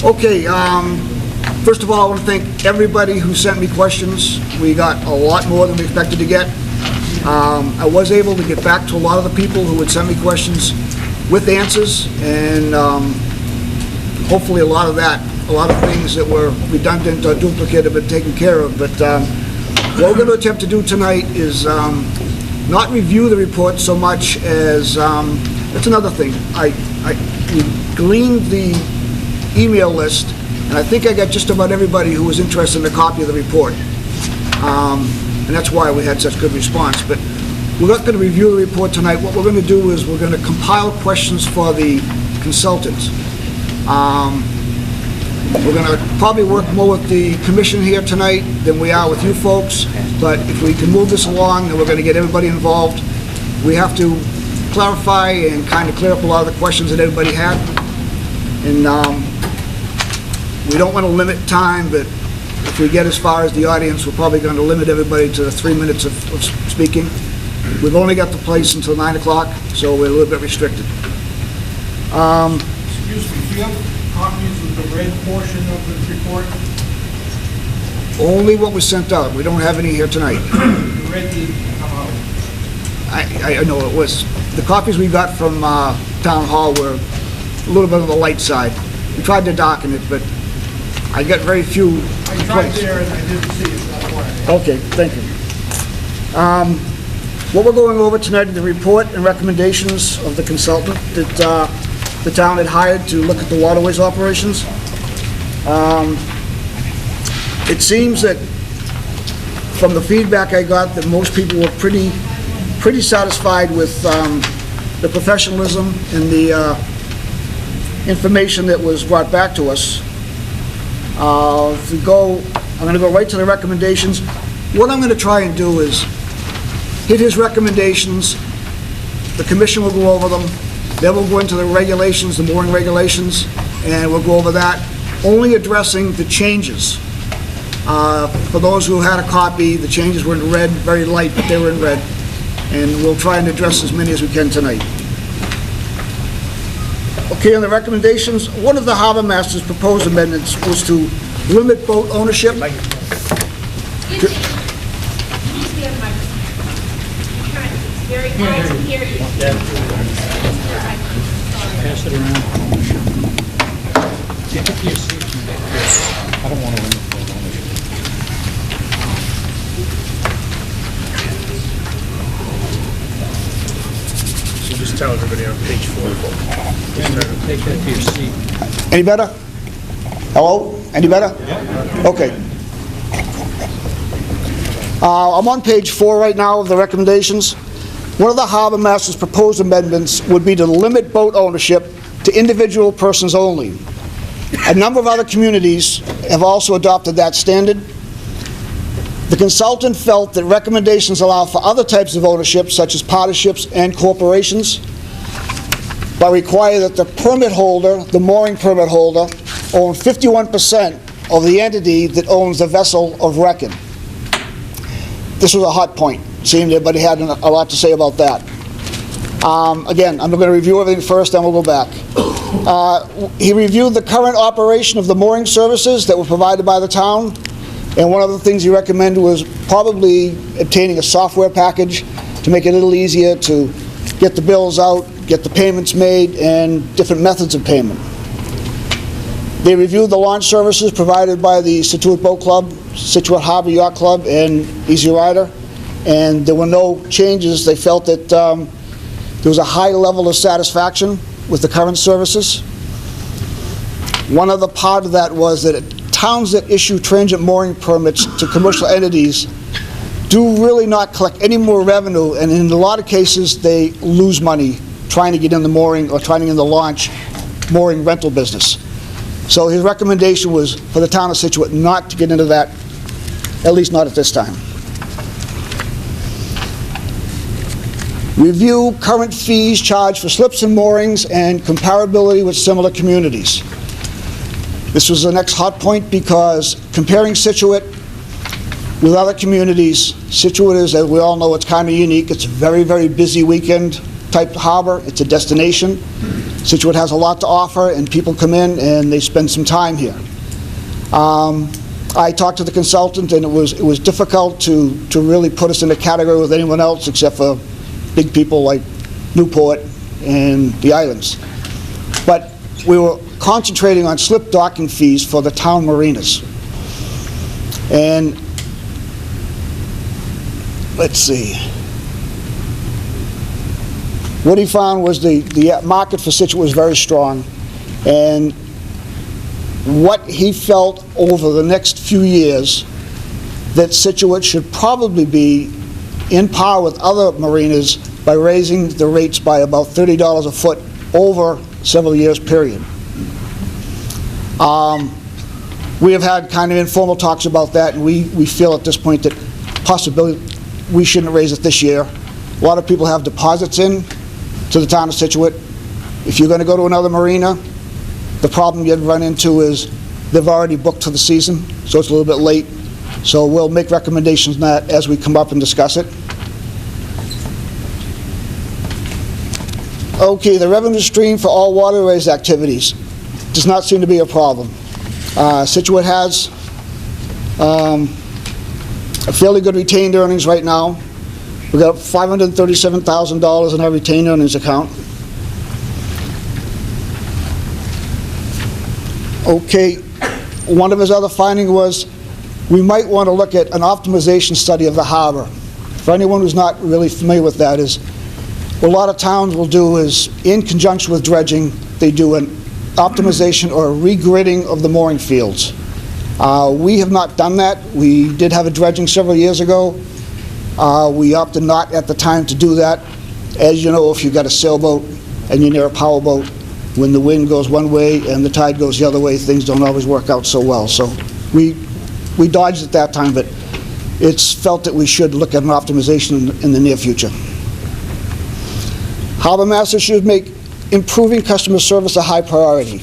Okay, first of all, I want to thank everybody who sent me questions. We got a lot more than we expected to get. I was able to get back to a lot of the people who would send me questions with answers, and hopefully a lot of things that were redundant or duplicate have been taken care of. But what we're going to attempt to do tonight is not review the report so much as, that's another thing. We gleaned the email list, and I think I got just about everybody who was interested in a copy of the report. And that's why we had such good response. But we're not going to review the report tonight. What we're going to do is we're going to compile questions for the consultants. We're going to probably work more with the commission here tonight than we are with you folks, but if we can move this along, then we're going to get everybody involved. We have to clarify and kind of clear up a lot of the questions that everybody had. And we don't want to limit time, but if we get as far as the audience, we're probably going to limit everybody to 3 minutes of speaking. We've only got the place until 9 o'clock, so we're a little bit restricted. Excuse me, do you have copies of the red portion of the report? Only what was sent out. We don't have any here tonight. The red didn't come out. I know it was. The copies we got from Town Hall were a little bit on the light side. We tried to darken it, but I got very few. I tried there and I didn't see it, that's why. Okay, thank you. What we're going over tonight is the report and recommendations of the consultant that the town had hired to look at the waterways operations. It seems that from the feedback I got that most people were pretty satisfied with the professionalism and the information that was brought back to us. I'm going to go right to the recommendations. What I'm going to try and do is hit his recommendations. The commission will go over them. Then we'll go into the regulations, the mooring regulations, and we'll go over that, only addressing the changes. For those who had a copy, the changes were in red, very light, but they were in red. And we'll try and address as many as we can tonight. Okay, on the recommendations, one of the harbor master's proposed amendments was to limit boat ownership. Excuse me, have a microphone. It's very hard to hear you. Pass it around. Get to your seat. I don't want to limit boat ownership. So just tell everybody on page 4. Take that to your seat. Any better? Hello? Any better? Yeah. Okay. I'm on page 4 right now of the recommendations. One of the harbor master's proposed amendments would be to limit boat ownership to individual persons only. A number of other communities have also adopted that standard. The consultant felt that recommendations allow for other types of ownership, such as partnerships and corporations, but require that the permit holder, the mooring permit holder, own 51% of the entity that owns the vessel of record. This was a hot point. It seemed everybody had a lot to say about that. Again, I'm going to review everything first, then we'll go back. He reviewed the current operation of the mooring services that were provided by the town, and one of the things he recommended was probably obtaining a software package to make it a little easier to get the bills out, get the payments made, and different methods of payment. They reviewed the launch services provided by the Scituate Boat Club, Scituate Harbor Yacht Club, and Easy Rider, and there were no changes. They felt that there was a high level of satisfaction with the current services. One other part of that was that towns that issue transient mooring permits to commercial entities do really not collect any more revenue, and in a lot of cases they lose money trying to get in the mooring or trying to get in the launch mooring rental business. So his recommendation was for the town of Scituate not to get into that, at least not at this time. Review current fees charged for slips and moorings and comparability with similar communities. This was the next hot point because comparing Scituate with other communities, Scituate is, as we all know, it's kind of unique. It's a very, very busy weekend type harbor. It's a destination. Scituate has a lot to offer, and people come in and they spend some time here. I talked to the consultant, and it was difficult to really put us in a category with anyone else except for big people like Newport and the islands. But we were concentrating on slip docking fees for the town marinas. And let's see. What he found was the market for Scituate was very strong, and what he felt over the next few years that Scituate should probably be in par with other marinas by raising the rates by about $30 a foot over several years period. We have had kind of informal talks about that, and we feel at this point that possibly we shouldn't raise it this year. A lot of people have deposits in to the town of Scituate. If you're going to go to another marina, the problem you'd run into is they've already booked for the season, so it's a little bit late. So we'll make recommendations on that as we come up and discuss it. Okay, the revenue stream for all waterways activities does not seem to be a problem. Scituate has a fairly good retained earnings right now. We've got $537,000 in our retained earnings account. Okay, one of his other findings was we might want to look at an optimization study of the harbor. For anyone who's not really familiar with that, is what a lot of towns will do is, in conjunction with dredging, they do an optimization or a regridding of the mooring fields. We have not done that. We did have a dredging several years ago. We opted not at the time to do that. As you know, if you've got a sailboat and you're near a powerboat, when the wind goes one way and the tide goes the other way, things don't always work out so well. So we dodged at that time, but it's felt that we should look at an optimization in the near future. Harbor Master should make improving customer service a high priority.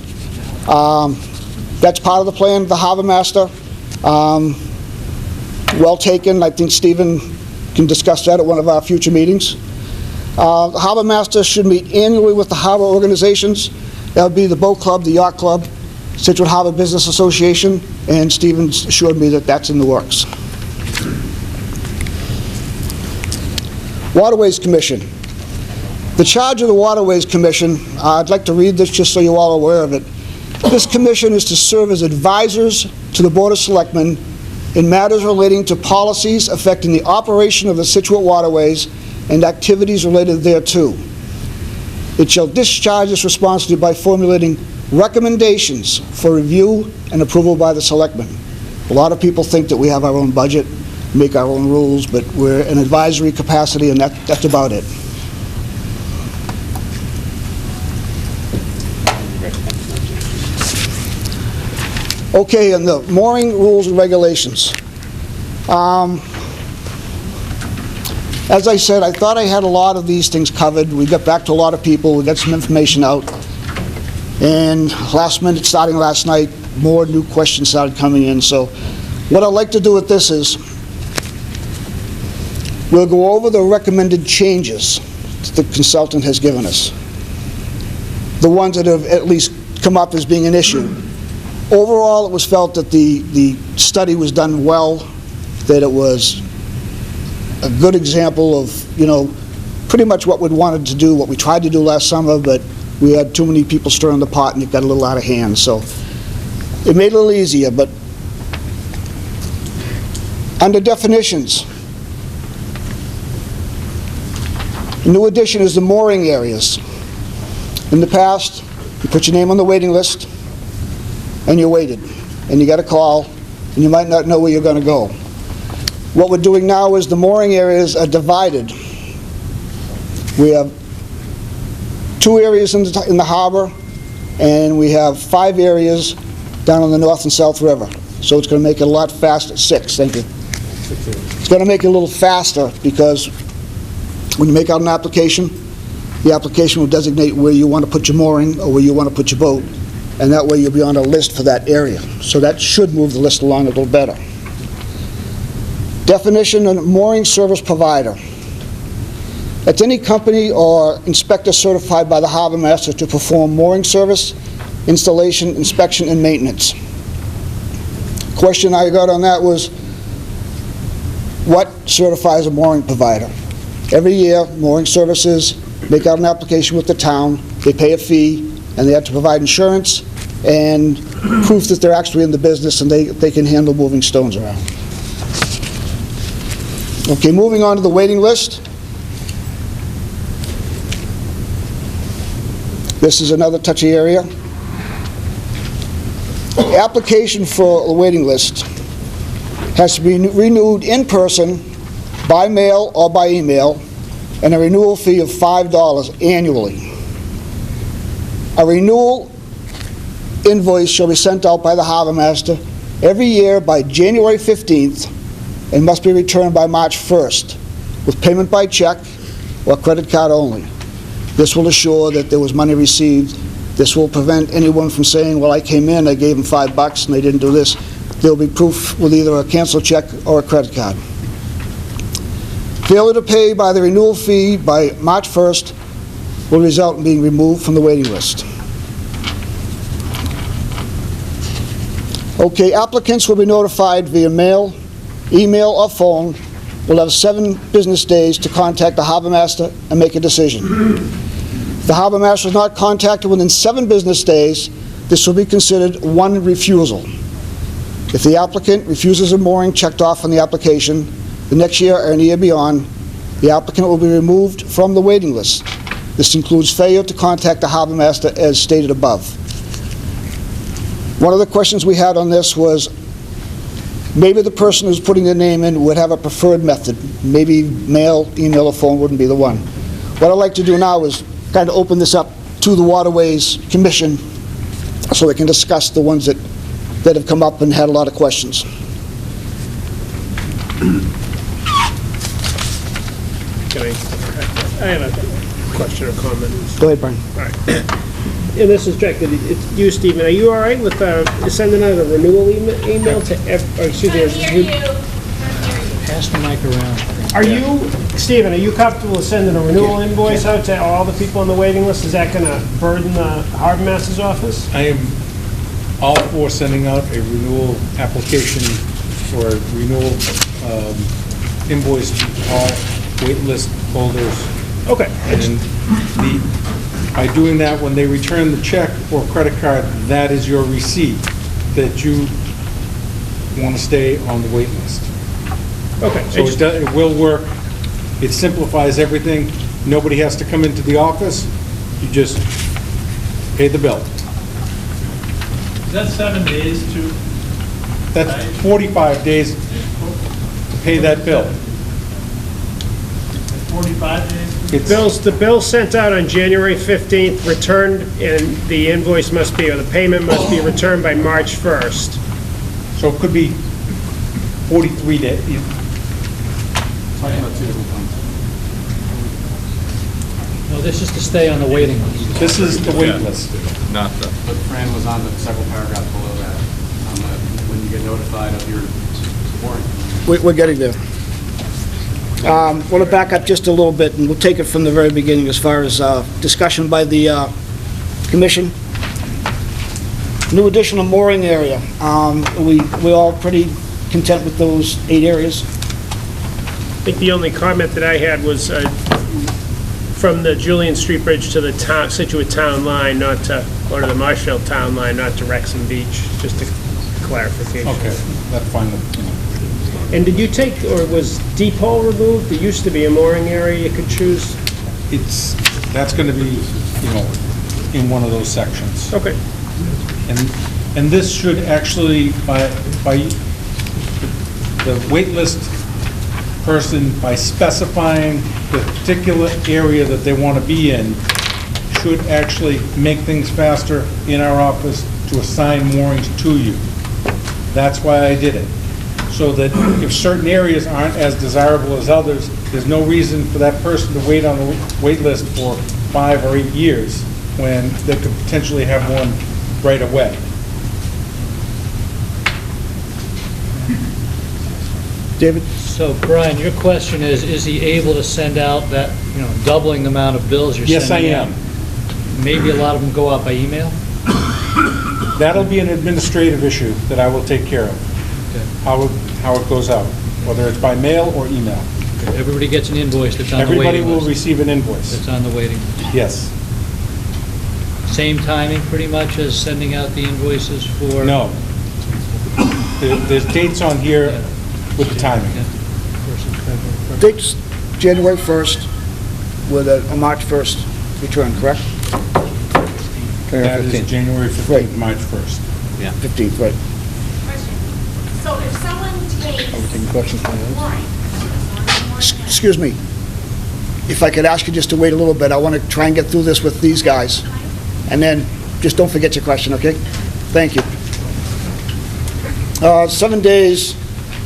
That's part of the plan, the Harbor Master. Well taken. I think Stephen can discuss that at one of our future meetings. The Harbor Master should meet annually with the harbor organizations. That would be the Boat Club, the Yacht Club, Scituate Harbor Business Association, and Stephen assured me that that's in the works. Waterways Commission. The charge of the Waterways Commission, I'd like to read this just so you're all aware of it. This commission is to serve as advisors to the Board of Selectmen in matters relating to policies affecting the operation of the Scituate Waterways and activities related thereto. It shall discharge its responsibility by formulating recommendations for review and approval by the Selectmen. A lot of people think that we have our own budget, make our own rules, but we're an advisory capacity, and that's about it. Okay, and the mooring rules and regulations. As I said, I thought I had a lot of these things covered. We got back to a lot of people. We got some information out. And last minute, starting last night, more new questions started coming in. So what I'd like to do with this is we'll go over the recommended changes that the consultant has given us, the ones that have at least come up as being an issue. Overall, it was felt that the study was done well, that it was a good example of, pretty much what we'd wanted to do, what we tried to do last summer, but we had too many people stirring the pot and it got a little out of hand. So it made it a little easier, but under definitions, the new addition is the mooring areas. In the past, you put your name on the waiting list, and you waited, and you got a call, and you might not know where you're going to go. What we're doing now is the mooring areas are divided. We have 2 areas in the harbor, and we have 5 areas down on the North and South River. So it's going to make it a lot faster. 6, thank you. It's going to make it a little faster because when you make out an application, the application will designate where you want to put your mooring or where you want to put your boat, and that way you'll be on a list for that area. So that should move the list along a little better. Definition of mooring service provider. That's any company or inspector certified by the harbor master to perform mooring service, installation, inspection, and maintenance. Question I got on that was, what certifies a mooring provider? Every year, mooring services make out an application with the town, they pay a fee, and they have to provide insurance and proof that they're actually in the business and they can handle moving stones around. Okay, moving on to the waiting list. This is another touchy area. The application for the waiting list has to be renewed in person, by mail or by email, and a renewal fee of $5 annually. A renewal invoice shall be sent out by the harbor master every year by January 15th and must be returned by March 1st, with payment by check or credit card only. This will assure that there was money received. This will prevent anyone from saying, well, I came in, I gave them $5 and they didn't do this. There'll be proof with either a canceled check or a credit card. Failure to pay by the renewal fee by March 1st will result in being removed from the waiting list. Okay, applicants will be notified via mail, email, or phone. Will have 7 business days to contact the harbor master and make a decision. If the harbor master is not contacted within 7 business days, this will be considered one refusal. If the applicant refuses a mooring checked off on the application, the next year or any year beyond, the applicant will be removed from the waiting list. This includes failure to contact the harbor master as stated above. One of the questions we had on this was, maybe the person who's putting their name in would have a preferred method. Maybe mail, email, or phone wouldn't be the one. What I'd like to do now is kind of open this up to the Waterways Commission so they can discuss the ones that have come up and had a lot of questions. I have a question or comment. Go ahead, Brian. All right. And this is Jack. It's you, Stephen. Are you all right with sending out a renewal email to excuse me? Can't hear you. Pass the mic around. Are you, Stephen, are you comfortable with sending a renewal invoice out to all the people on the waiting list? Is that going to burden the harbor master's office? I am all for sending out a renewal application or a renewal invoice to all waitlist holders. Okay. And by doing that, when they return the check or credit card, that is your receipt that you want to stay on the wait list. Okay. So it will work. It simplifies everything. Nobody has to come into the office. You just pay the bill. Is that 7 days to? That's 45 days to pay that bill. 45 days? The bill sent out on January 15th, returned, and the invoice must be, or the payment must be returned by March 1st. So it could be 43 days. No, this is to stay on the waiting list. This is the wait list. Not the. But Fran was on the several paragraphs below that, on the, when you get notified of your warrant. We're getting there. Want to back up just a little bit, and we'll take it from the very beginning as far as discussion by the commission. New additional mooring area. We all pretty content with those 8 areas? I think the only comment that I had was from the Julian Street Bridge to the Scituate Town line, not to, or to the Marshfield Town line, not to Wrexham Beach, just a clarification. Okay, that's fine. And did you take, or was deep hole removed? There used to be a mooring area you could choose. That's going to be, in one of those sections. Okay. And this should actually, by the wait list person, by specifying the particular area that they want to be in, should actually make things faster in our office to assign moorings to you. That's why I did it. So that if certain areas aren't as desirable as others, there's no reason for that person to wait on the wait list for 5 or 8 years when they could potentially have one right away. David? So Brian, your question is he able to send out that, doubling the amount of bills you're Yes, I sending out? am. Maybe a lot of them go out by email? That'll be an administrative issue that I will take care of, Okay. how it goes out, whether it's by mail or email. Everybody gets an invoice that's on the Everybody waiting will list. receive an invoice. That's on the waiting list. Yes. Same timing pretty much as sending out the invoices for? No. There's dates on here with the timing. Yeah. First of February. Date's January 1st with a March 1st return, correct? That is January Right. 15th, March 1st. 15th, right. Question. So if someone takes Taking questions from the warrant, Excuse me. If I could ask you just to wait a little bit, I want to try and get through this with these guys. And then, just don't forget your question, okay? Thank you. 7 days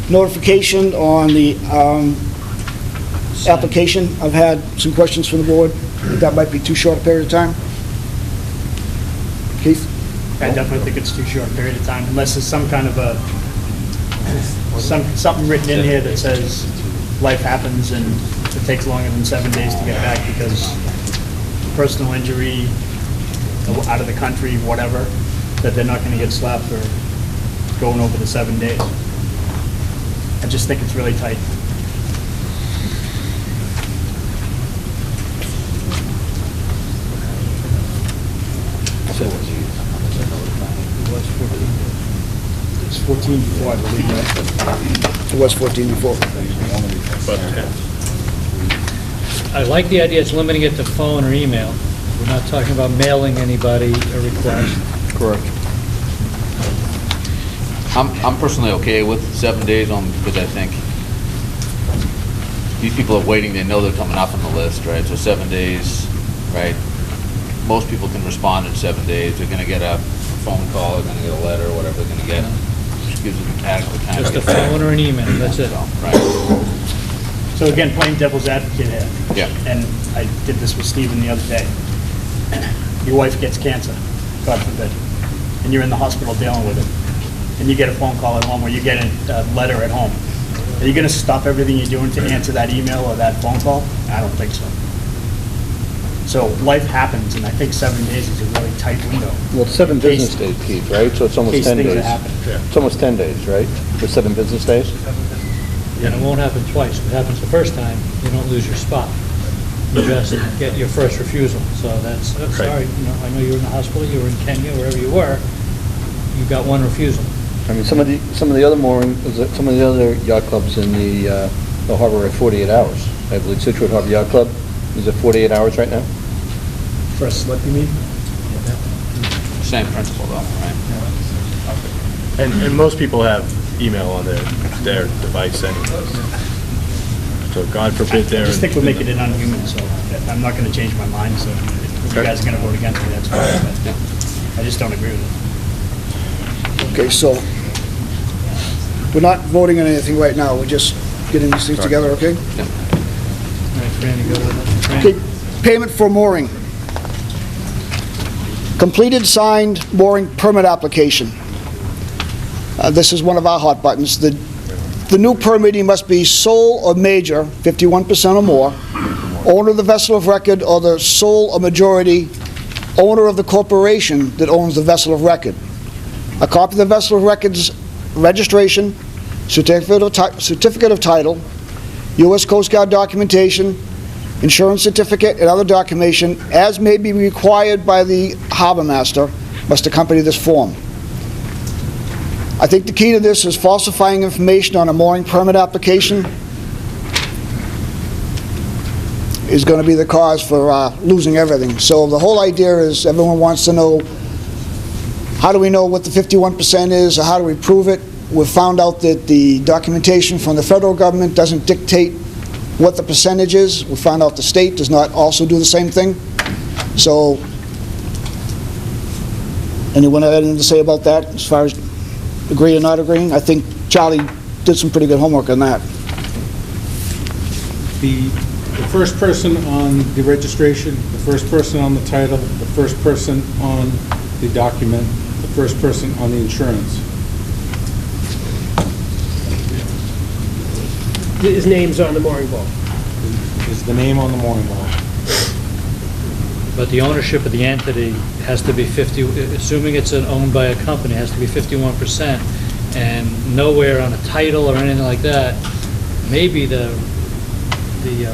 notification on the application. I've had some questions from the board. That might be too short a period of time. Keith? I definitely think it's too short a period of time, unless there's some kind of something written in here that says life happens and it takes longer than 7 days to get back because personal injury, out of the country, whatever, that they're not going to get slapped for going over the 7 days. I just think it's really tight. It's 14 before, I believe, right? It was 14 before. I like the idea, it's limiting it to phone or email. We're not talking about mailing anybody a request. Correct. I'm personally okay with 7 days because I think these people are waiting, they know they're coming up on the list, right? So 7 days, right? Most people can respond in 7 days. They're gonna get a phone call, they're gonna get a letter, whatever they're gonna get. Just gives them adequate time. Just to a get back. phone or an email, that's it. So, right, So again, playing devil's advocate here. yeah. And I did this with Stephen the other day. Your wife gets cancer, God forbid, and you're in the hospital dealing with it, and you get a phone call at home or you get a letter at home. Are you going to stop everything you're doing to answer that email or that phone call? I don't think so. So life happens, and I think 7 days is a really tight window. Well, it's 7 In case- business days, Keith, right? So it's in almost case 10 things days. that happen. It's almost 10 days, right? For 7 business days? And it won't happen twice. If it happens the first time, you don't lose your spot. You just get your first refusal. So that's sorry, I know you were in the hospital, you were in Kenya, wherever you were, you got one refusal. I mean, some of the other some of the other yacht clubs in the harbor are 48 hours. I believe Scituate Harbor Yacht Club is at 48 hours right now. For a slip, you mean? Same principle though, right? And most people have email on their device anyway. So God forbid I they're... just think we're making it unhuman, so I'm not going to change my mind, so if you guys are going to vote against me, that's fine, but I just don't agree with it. Okay, so we're not voting on anything right now. We're just getting these things together, okay? All right, Fran, you go with it. Fran? Okay, payment for mooring. Completed signed mooring permit application. This is one of our hot buttons. The new permittee must be sole or major, 51% or more, owner of the vessel of record, or the sole or majority owner of the corporation that owns the vessel of record. A copy of the vessel of record's registration, certificate of title, U.S. Coast Guard documentation, insurance certificate, and other documentation, as may be required by the harbor master, must accompany this form. I think the key to this is falsifying information on a mooring permit application is going to be the cause for losing everything. So the whole idea is everyone wants to know, how do we know what the 51% is, or how do we prove it? We've found out that the documentation from the federal government doesn't dictate what the percentage is. We found out the state does not also do the same thing. So, anyone have anything to say about that as far as agree or not agreeing? I think Charlie did some pretty good homework on that. The first person on the registration, the first person on the title, the first person on the document, the first person on the insurance. his name's on the mooring boat. Is the name on the mooring boat. But the ownership of the entity has to be 50, assuming it's owned by a company, has to be 51%. And nowhere on a title or anything like that, maybe the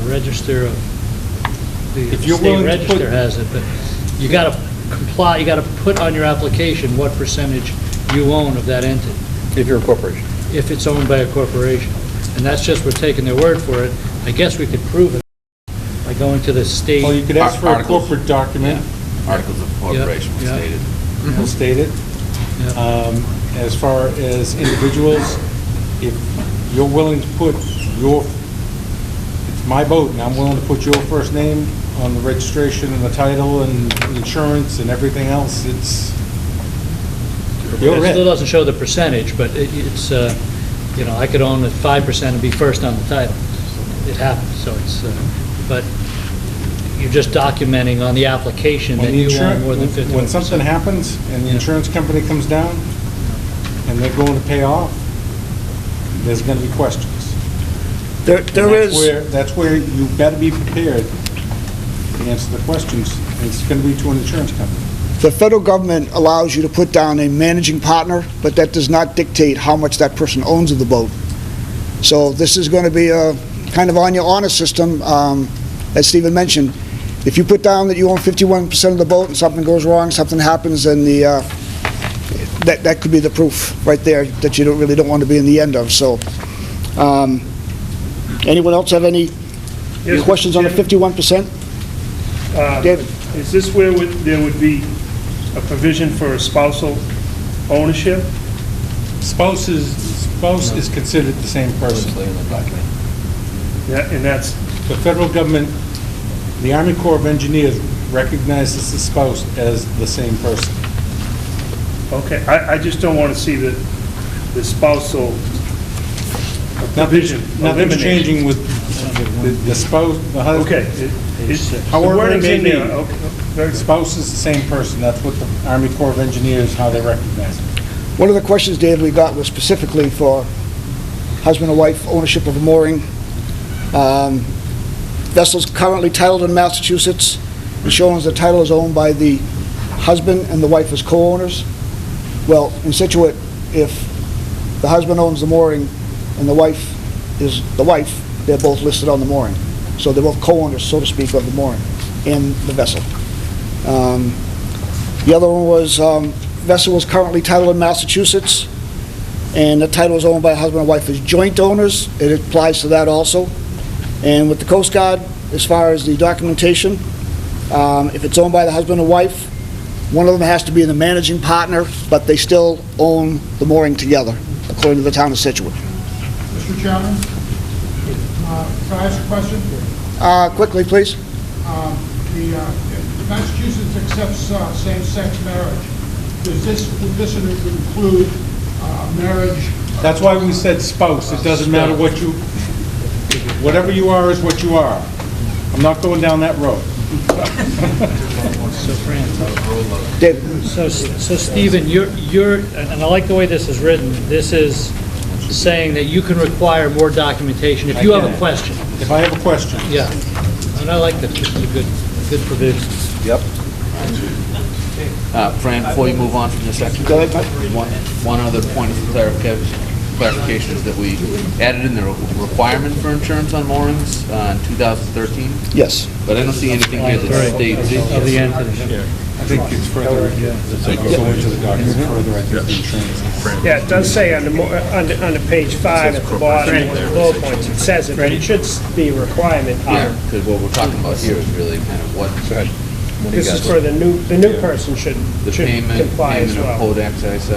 register of, the If you're state willing to put- register has it, but you gotta comply, you gotta put on your application what percentage you own of that entity, If you're a corporation. if it's owned by a corporation. And that's just, we're taking their word for it. I guess we could prove it by going to the state. Well, you could ask for a Articles. corporate document, Articles of Corporation was Yeah. stated. will state it. Yeah. As far as individuals, if you're willing to put your, it's my boat, and I'm willing to put your first name on the registration and the title and insurance and everything else, it's, you're It still it. doesn't show the percentage, but it's, you know, I could own at 5% and be first on the title. It happens, so it's, but you're just documenting on the application that When the you own more than insurance, 51%. when something happens and the insurance company comes down and they're going to pay off, there's gonna be questions. There And is, that's where you better be prepared to answer the questions, and it's gonna be to an insurance company. the federal government allows you to put down a managing partner, but that does not dictate how much that person owns of the boat. So this is going to be a kind of on your honor system. As Stephen mentioned, if you put down that you own 51% of the boat and something goes wrong, something happens, then that could be the proof right there that you really don't want to be in the end of. So, anyone else have any Yes, questions on the Mr. 51%? David? Is this where there would be a provision for a spousal ownership? Spouse is considered the same person. And that's, The federal government, the Army Corps of Engineers recognizes the spouse as the same person. okay, I just don't want to see the spousal provision Nothing's eliminated. changing with the spouse, the husband. Okay. The However it wording's may in be, there. Okay, very the good. spouse is the same person. That's what the Army Corps of Engineers, how they recognize it. One of the questions, Dave, we got was specifically for husband and wife ownership of a mooring. Vessel's currently titled in Massachusetts, and showing the title is owned by the husband and the wife as co-owners. Well, in Scituate, if the husband owns the mooring and the wife is the wife, they're both listed on the mooring. So they're both co-owners, so to speak, of the mooring and the vessel. The other one was, vessel was currently titled in Massachusetts, and the title is owned by husband and wife as joint owners. It applies to that also. And with the Coast Guard, as far as the documentation, if it's owned by the husband and wife, one of them has to be the managing partner, but they still own the mooring together, according to the town of Scituate. Mr. Chairman, can I ask a question? Quickly, please. Massachusetts accepts same-sex marriage. Would this include marriage? That's why we said spouse. It doesn't matter what you, whatever you are is what you are. I'm not going down that road. So, Fran, David? so Stephen, you're, and I like the way this is written, this is saying that you can require more documentation if you have a question. If I have a question. Yeah, and I like that, this is a good provision. Yep. Fran, before you move on from this section, Go ahead, Mike. one other point of clarification is that we added in the requirement for insurance on moorings in 2013, Yes. but I don't see anything here that states Of the entity. I think it's further, it's like go into the document further, I think the insurance. Yeah, it does say on the page 5 at the bottom, one of the bullet points, it says it, but it should be a requirement Yeah, here. because what we're talking about here is really kind of what. This is for the new person should The payment comply as of well. code excise,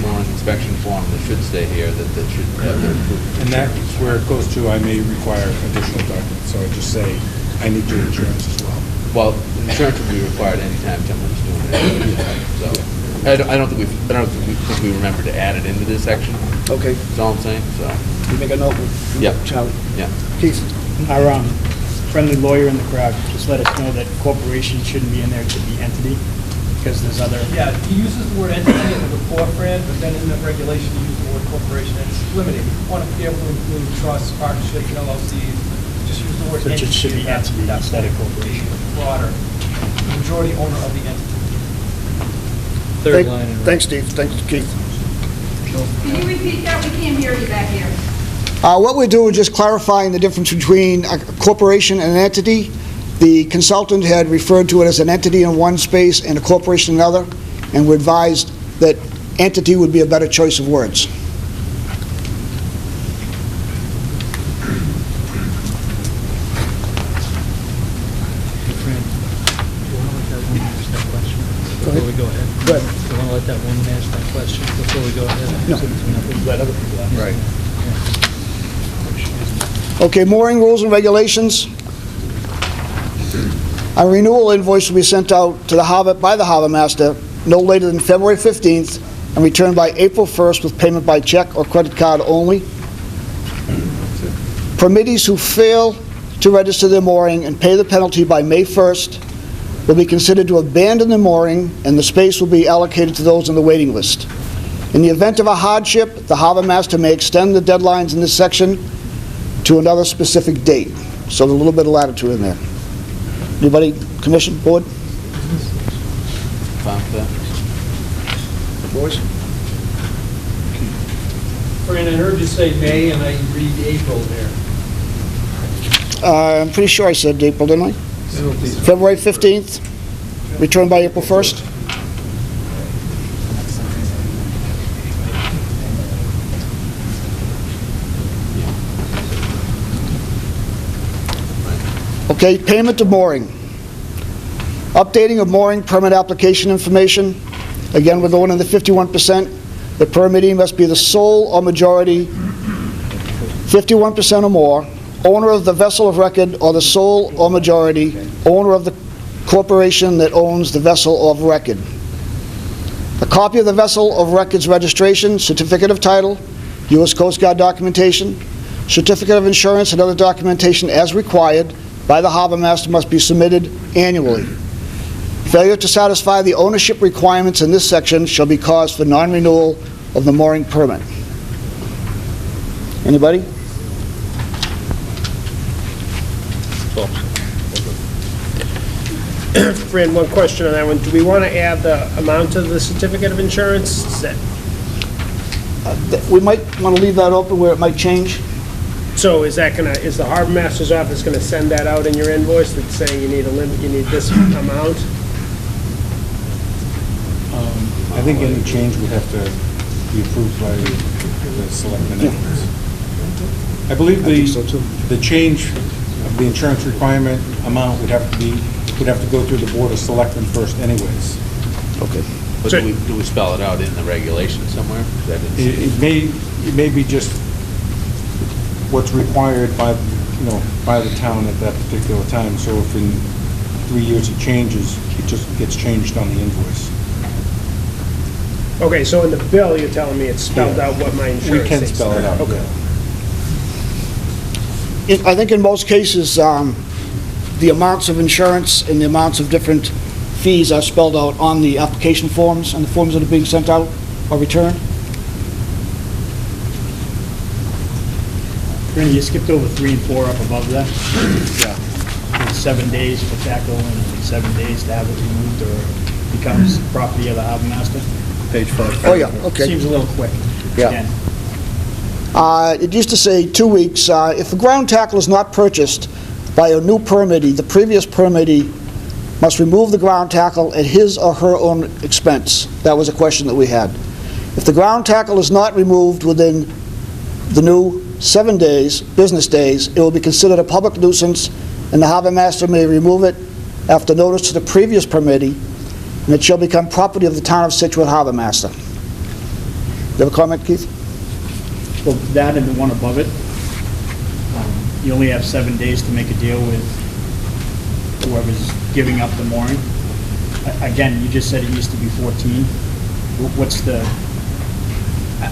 mooring inspection form that should stay here, that should have their approval. And that's where it goes to, I may require additional documents, so I just say, I need your insurance as well. Well, insurance will be required anytime someone's doing it. So, I don't think we remember to add it into this section. Okay. That's all I'm saying, so. You make a note with Yeah. Charlie. Yeah. Keith? Our friendly lawyer in the crowd just let us know that corporation shouldn't be in there, it should be entity, because there's other... Yeah, he uses the word entity in the report, Fran, but then in the regulation, he uses the word word corporation, it's limited. You want to be able to include trusts, partnerships, LLCs, just use the word So it entity. should be entity instead of corporation. Broader, majority owner of the entity. Third line in red. Thanks, Steve. Thanks, Keith. Can you repeat that? We can't hear you back here. What we're doing is just clarifying the difference between a corporation and an entity. The consultant had referred to it as an entity in one space and a corporation in another, and we advised that entity would be a better choice of words. Fran, do you want to let that woman ask that question before we go ahead? Go ahead. Do you want to let that woman ask that question before we go ahead? No. Let other people ask. Right. Okay, mooring rules and regulations. A renewal invoice will be sent out to the harbor, by the harbor master no later than February 15th and returned by April 1st with payment by check or credit card only. Permittees who fail to register their mooring and pay the penalty by May 1st will be considered to abandon the mooring, and the space will be allocated to those on the waiting list. In the event of a hardship, the harbor master may extend the deadlines in this section to another specific date. So there's a little bit of latitude in there. Anybody, commission, board? Fine with that. Boys? Fran, I heard you say May and I read April there. I'm pretty sure I said April, didn't I? February 15th, returned by April 1st. Okay, payment of mooring. Updating of mooring permit application information. Again, we're going in the 51%. The permittee must be the sole or majority, 51% or more, owner of the vessel of record, or the sole or majority owner of the corporation that owns the vessel of record. A copy of the vessel of record's registration, certificate of title, U.S. Coast Guard documentation, certificate of insurance, and other documentation as required by the harbor master must be submitted annually. Failure to satisfy the ownership requirements in this section shall be cause for non-renewal of the mooring permit. Anybody? Fran, one question on that one. Do we want to add the amount of the certificate of insurance? Is that- We might want to leave that open where it might change. So is that gonna, is the harbor master's office gonna send that out in your invoice that's saying you need a limit, you need this amount? I think any change would have to be approved by the selectmen anyways. I believe the change of the insurance requirement amount would have to go through the Board of Selectmen first anyways. Okay. But do we spell it out in the regulation somewhere? 'Cause I didn't see it. It may be just what's required by, by the town at that particular time. So if in 3 years it changes, it just gets changed on the invoice. Okay, so in the bill, you're telling me it's spelled out what my insurance We can is. spell it out, Okay. yeah. I think in most cases, the amounts of insurance and the amounts of different fees are spelled out on the application forms and the forms that are being sent out or returned. Randy, you skipped over 3 and 4 up above that. Yeah. 7 days for tackle and 7 days to have it removed or becomes property of the harbor master. Page 5. Oh, yeah, okay. Seems a little quick. Yeah. Again. It used to say 2 weeks. If the ground tackle is not purchased by a new permittee, the previous permittee must remove the ground tackle at his or her own expense. That was a question that we had. If the ground tackle is not removed within the new 7 days, business days, it will be considered a public nuisance, and the harbor master may remove it after notice to the previous permittee, and it shall become property of the town of Scituate harbor master. You have a comment, Keith? Well, that and the one above it, you only have 7 days to make a deal with whoever's giving up the mooring. Again, you just said it used to be 14. What's the,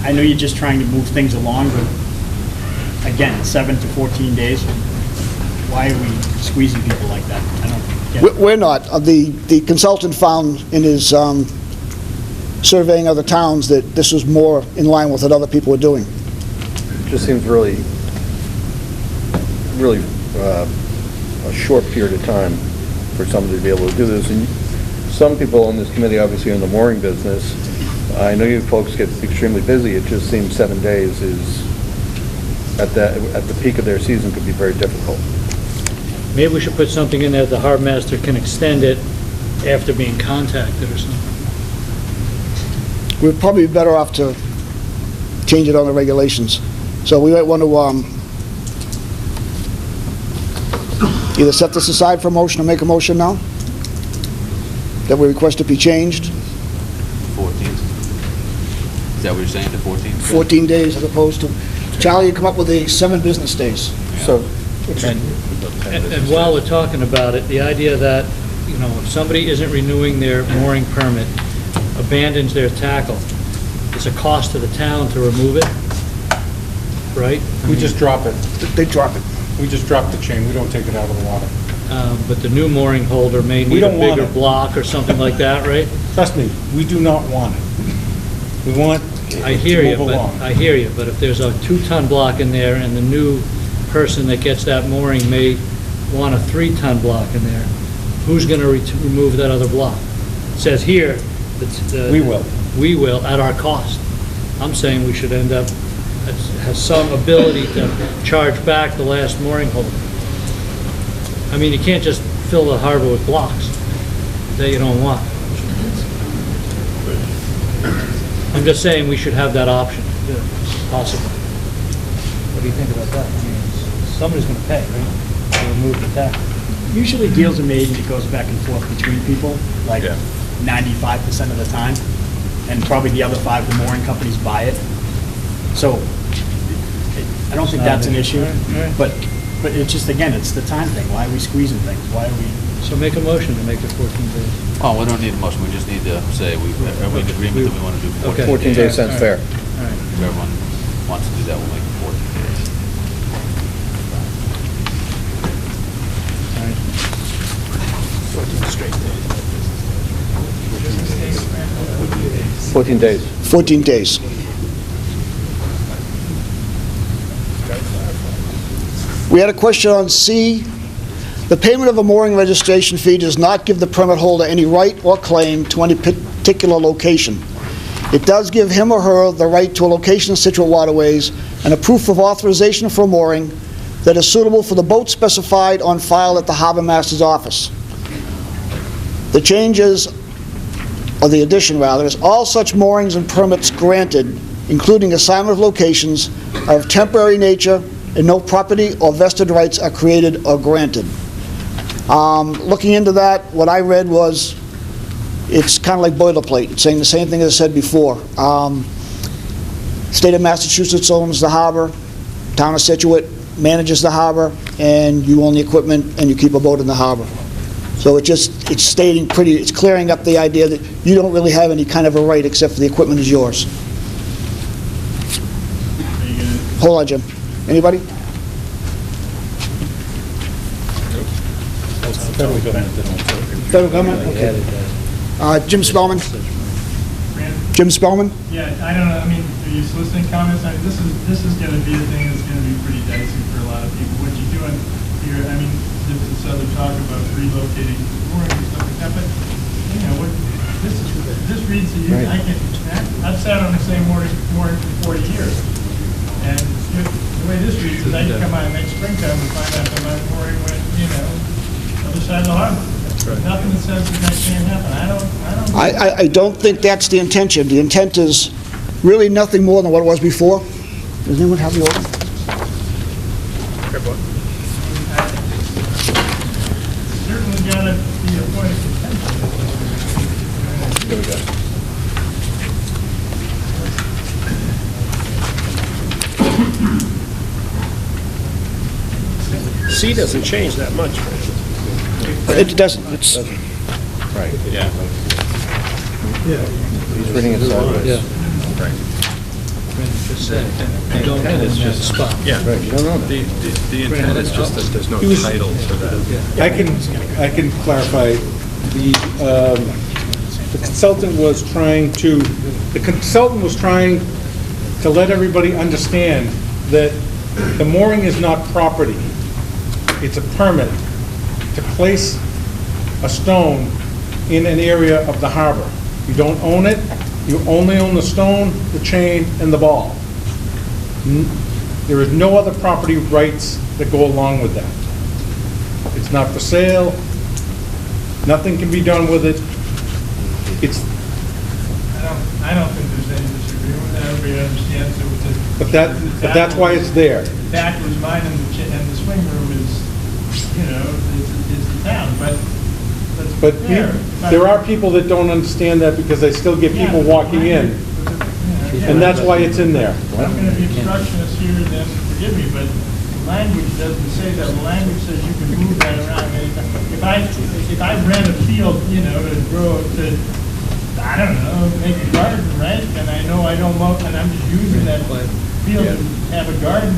I know you're just trying to move things along, but again, 7 to 14 days, why are we squeezing people like that? I don't get it. We're not. The consultant found in his surveying other towns, that this was more in line with what other people were doing. Just seems really a short period of time for somebody to be able to do this. And some people on this committee obviously are in the mooring business. I know you folks get extremely busy. It just seems 7 days is, at the peak of their season, could be very difficult. Maybe we should put something in there, the harbor master can extend it after being contacted or something. We'd probably be better off to change it on the regulations. So we might want to either set this aside for a motion or make a motion now, that we request it be changed. 14th. Is that what you're saying, the 14th? 14 days as opposed to, Charlie, you come up with the 7 business days. So, And while we're talking about it, the idea that, if somebody isn't renewing their mooring permit, abandons their tackle, it's a cost to the town to remove it, right? We just drop it. They drop it. We just drop the chain. We don't take it out of the water. But the new mooring holder may We need a don't want bigger it. block or something like that, right? Trust me, we do not want it. We want I hear you, to move along. but if there's a 2-ton block in there and the new person that gets that mooring may want a 3-ton block in there, who's going to remove that other block? It says here, that We will. We will, at our cost. I'm saying we should end up, has some ability to charge back the last mooring holder. I mean, you can't just fill the harbor with blocks that you don't want. I'm just saying we should have that option, possible. What do you think about that? I mean, somebody's going to pay, right, to remove the tackle. Usually deals are made and it goes back and forth between people, like 95% of the time. And probably the other 5, the mooring companies buy it. So I don't think that's an issue, but it's just, again, it's the time thing. Why are we squeezing things? Why are we? So make a motion to make it 14 days. Oh, we don't need a motion, we just need to say, are we in agreement that we want to do 14 days? 14 days sounds fair. All right. If everyone wants to do that, we'll make it 14 days. 14 days. 14 days. We had a question on C. The payment of a mooring registration fee does not give the permit holder any right or claim to any particular location. It does give him or her the right to a location in Scituate Waterways and a proof of authorization for mooring that is suitable for the boat specified on file at the Harbor Master's office. The changes, or the addition rather, is all such moorings and permits granted, including assignment of locations, are of temporary nature and no property or vested rights are created or granted. Looking into that, what I read was, it's kind of like boilerplate. It's saying the same thing as I said before. State of Massachusetts owns the harbor, town of Scituate manages the harbor, and you own the equipment and you keep a boat in the harbor. So it's stating it's clearing up the idea that you don't really have any kind of a right except for the equipment is yours. Hold on, Jim. Anybody? Federal government? Okay. Jim Spellman? Jim Spellman? Yeah, I don't know, I mean, are you soliciting comments? I mean, this is gonna be a thing that's gonna be pretty dicey for a lot of people. What you're doing here, I mean, there's this other talk about relocating mooring and stuff like that, but, you know, this reads to you, I've sat on the same mooring for 40 years. And the way this reads is I can come out next springtime and find out that my mooring went, other side of the harbor. Nothing that says that can't happen. I don't think that's the intention. The intent is really nothing more than what it was before. Does anyone have the order? Certainly gotta be a point of contention. Here we go. C doesn't change that much, right? It doesn't. It's Right, yeah. He's reading it sideways. Yeah. Just say, you don't own that spot. Yeah. Right, you don't know that. The intent is just that there's no title to that. I can clarify, The consultant was trying to let everybody understand that the mooring is not property. It's a permit to place a stone in an area of the harbor. You don't own it, you only own the stone, the chain, and the ball. There is no other property rights that go along with that. It's not for sale, nothing can be done with it. It's, I don't think there's any disagreement with that. Everybody understands it with the. but that's why it's there. The back was mine and the swing room is, you know, is the town, but But fair. there are people that don't understand that because they still get people walking in, and that's why it's in there. I'm going to be obstructionist here, and then forgive me, but the language doesn't say that. The language says you can move that around anytime. If I rent a field, you know, to grow, I don't know, make a garden, right? And I know I don't mow, and I'm just using that field to have a garden.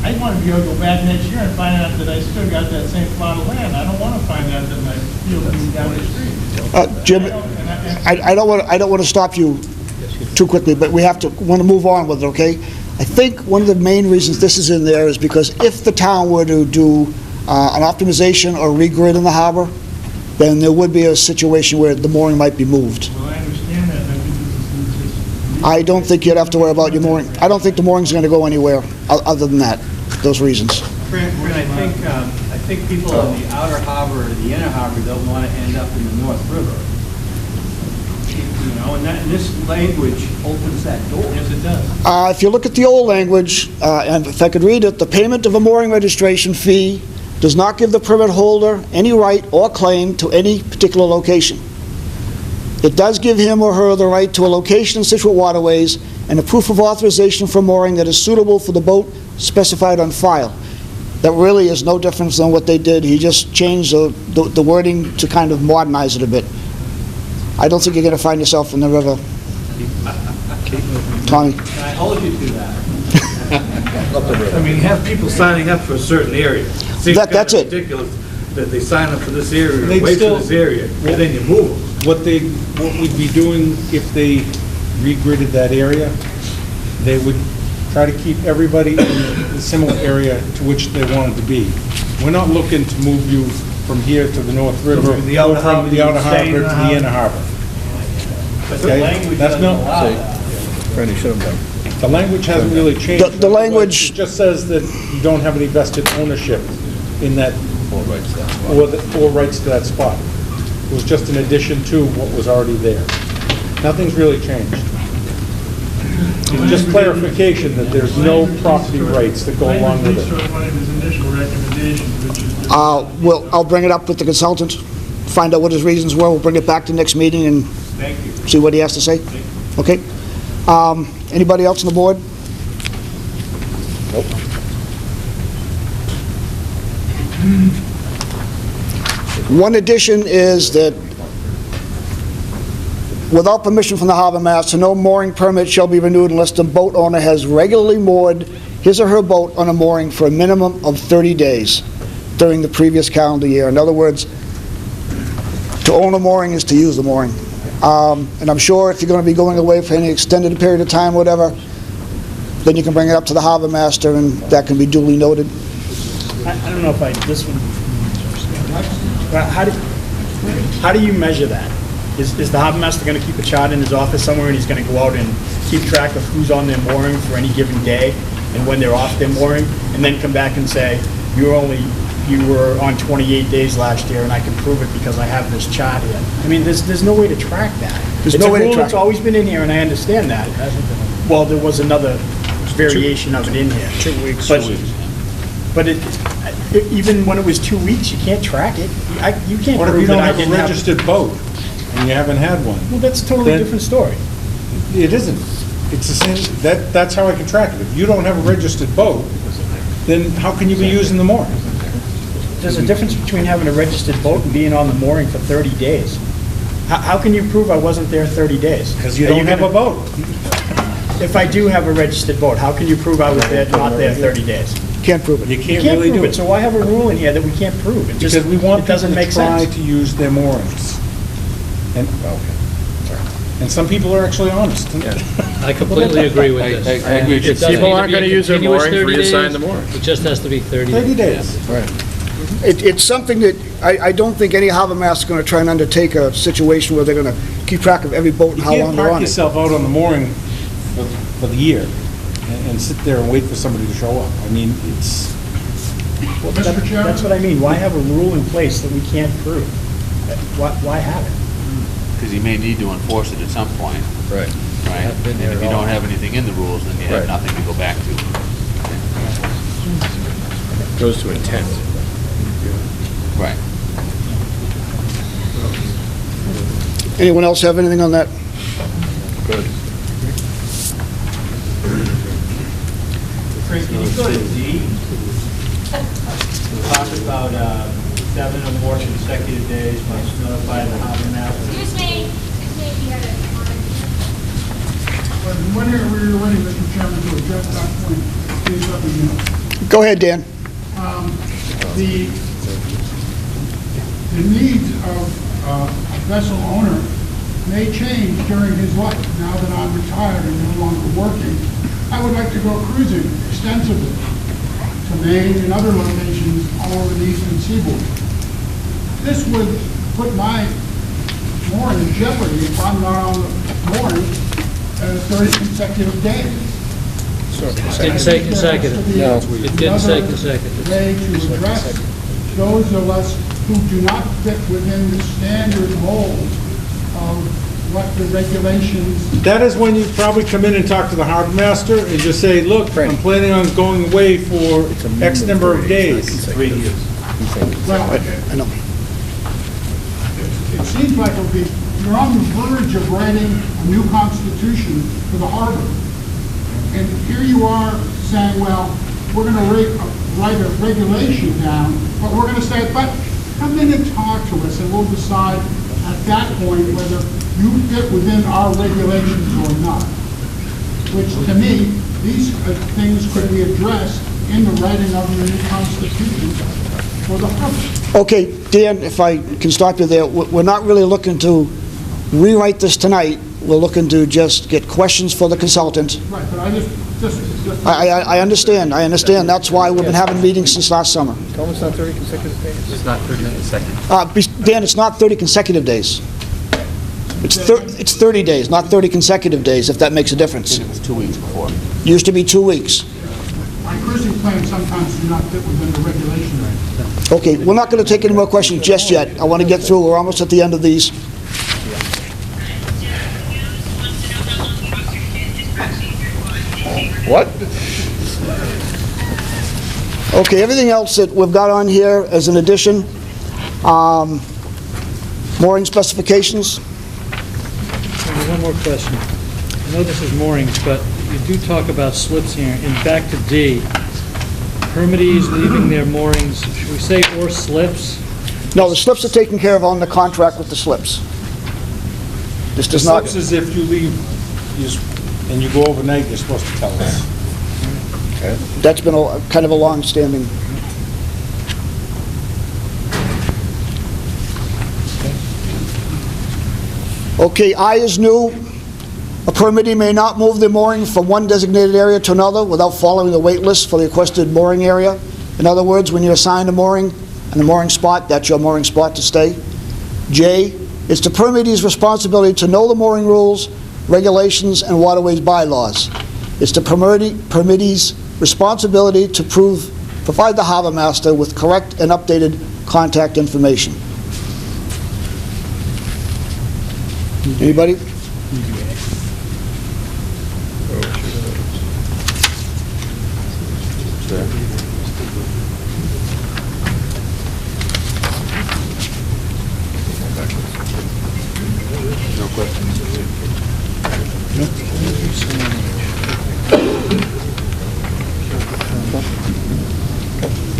I want to be able to go back next year and find out that I still got that same plot of land. I don't want to find out that my field moved down the street. Jim, I don't want to stop you too quickly, but we want to move on with it, okay? I think one of the main reasons this is in there is because if the town were to do an optimization or regrid in the harbor, then there would be a situation where the mooring might be moved. Well, I understand that, but this is I don't think you'd have to worry about your mooring. I don't think the mooring's going to go anywhere other than that, those reasons. Fran, I think people in the outer harbor or the inner harbor don't want to end up in the North River. You know, and this language opens that door. Yes, it does. If you look at the old language, and if I could read it, the payment of a mooring registration fee does not give the permit holder any right or claim to any particular location. It does give him or her the right to a location in Scituate Waterways and a proof of authorization for mooring that is suitable for the boat specified on file. That really is no difference than what they did. He just changed the wording to kind of modernize it a bit. I don't think you're going to find yourself in the river. Tommy? I hold you to that. I mean, have people signing up for a certain area. That's it. Ridiculous that they sign up for this area, They'd wait still- for this area, and then you move them. What we'd be doing if they regridded that area, they would try to keep everybody in the similar area to which they wanted to be. We're not looking to move you from here to the North River, From the outer or from harbor, the outer you stay in harbor the to the harbor. inner harbor. But the Okay? language That's doesn't not- allow Say, that. Franny, should have done. The language hasn't really changed. The language- It just says that you don't have any vested ownership in that, Or rights to that spot. or rights to that spot. It was just an addition to what was already there. Nothing's really changed. It's just clarification that there's no property rights that go along with it. Sort of one of his initial recommendations, which is. I'll bring it up with the consultant, find out what his reasons were. We'll bring it back to next meeting and Thank you. see what he has to say. Okay? Anybody else on the board? Nope. One addition is that without permission from the harbor master, no mooring permit shall be renewed unless the boat owner has regularly moored his or her boat on a mooring for a minimum of 30 days during the previous calendar year. In other words, to own a mooring is to use the mooring. And I'm sure if you're going to be going away for any extended period of time, whatever, then you can bring it up to the harbor master and that can be duly noted. I don't know if this one, how do you measure that? Is the harbor master going to keep a chart in his office somewhere and he's going to go out and keep track of who's on their mooring for any given day and when they're off their mooring, and then come back and say, you were on 28 days last year and I can prove it because I have this chart here? I mean, there's no way to track that. There's no way to It's a rule track that's it. always been in here, and I understand that. Well, there was another variation of it in here. 2 weeks. But even when it was 2 weeks, you can't track it. You can't What if prove you that don't I have a didn't have... registered boat and you haven't had one? Well, that's a totally Then- different story. It isn't. It's the same, that's how I can track it. If you don't have a registered boat, then how can you be using the mooring? There's a difference between having a registered boat and being on the mooring for 30 days. How can you prove I wasn't there 30 days? Because you Are don't have a gonna- boat. If I do have a registered boat, how can you prove I was there, not there 30 days? Can't prove it. You You can't can't really prove do it, it. so why have a rule in here that we can't prove? It just, Because we want it doesn't people make to try sense. to use their moorings. And, okay. And some people are actually honest. I completely agree with this. I agree with you. It doesn't People need to aren't be a gonna use their continuous moorings, 30 days. reassign the moorings. It just has to be 30 30 days. days. Right. It's something that, I don't think any harbor master is going to try and undertake a situation where they're going to keep track of every boat and You how can't long they're park on it. yourself out on the mooring for the year and sit there and wait for somebody to show up. I mean, it's, Mr. Chairman? That's what I mean. Why have a rule in place that we can't prove? Why have it? Because you may need to enforce it at some point, Right. right? Haven't been And there if at you all. don't have anything in the rules, then you have Right. nothing to go back to. Goes to intent. Right. Anyone else have anything on that? Good. Frank, can you go to D? Talk about 7 or more consecutive days must notify the harbor master. Excuse me, you had a comment. When we're ready, Mr. Chairman, to address that point, please let me know. Go ahead, Dan. The needs of a vessel owner may change during his life. Now that I'm retired and no longer working, I would like to go cruising extensively to Maine and other locations all over the eastern seaboard. This would put my mooring in jeopardy if I'm not on the mooring 30 consecutive days. It didn't say consecutive. No. It didn't say consecutive. Way to address those of us who do not fit within the standard mold of what the regulations. that is when you probably come in and talk to the harbor master and just say, look, I'm planning on going away for X number of days. 3 years. Well, I know. it seems like you're on the verge of writing a new constitution for the harbor. And here you are saying, well, we're going to write a regulation down, but we're going to say, but come in and talk to us and we'll decide at that point whether you fit within our regulations or not. Which to me, these things could be addressed in the writing of the new constitution for the harbor. Okay, Dan, if I can stop you there, we're not really looking to rewrite this tonight. We're looking to just get questions for the consultant. Right, but I just. I understand. That's why we've been having meetings since last summer. Tell them it's not 30 consecutive days. It's not 30 consecutive. Dan, it's not 30 consecutive days. It's 30 days, not 30 consecutive days, if that makes a difference. It was 2 weeks before. Used to be 2 weeks. My cruising plans sometimes do not fit within the regulation range. Okay, we're not going to take any more questions just yet. I want to get through. We're almost at the end of these. What? Okay, everything else that we've got on here as an addition, mooring specifications. One more question. I know this is moorings, but you do talk about slips here. And back to D, permittees leaving their moorings, should we say or slips? No, the slips are taken care of on the contract with the slips. This The does not, slips is if you leave and you go overnight, you're supposed to tell us. that's been kind of a long-standing. Okay, I is new. A permittee may not move their mooring from one designated area to another without following the wait list for the requested mooring area. In other words, when you're assigned a mooring and a mooring spot, that's your mooring spot to stay. J, it's the permittee's responsibility to know the mooring rules, regulations, and waterways bylaws. It's the permittee's responsibility to provide the harbor master with correct and updated contact information. Anybody? No questions.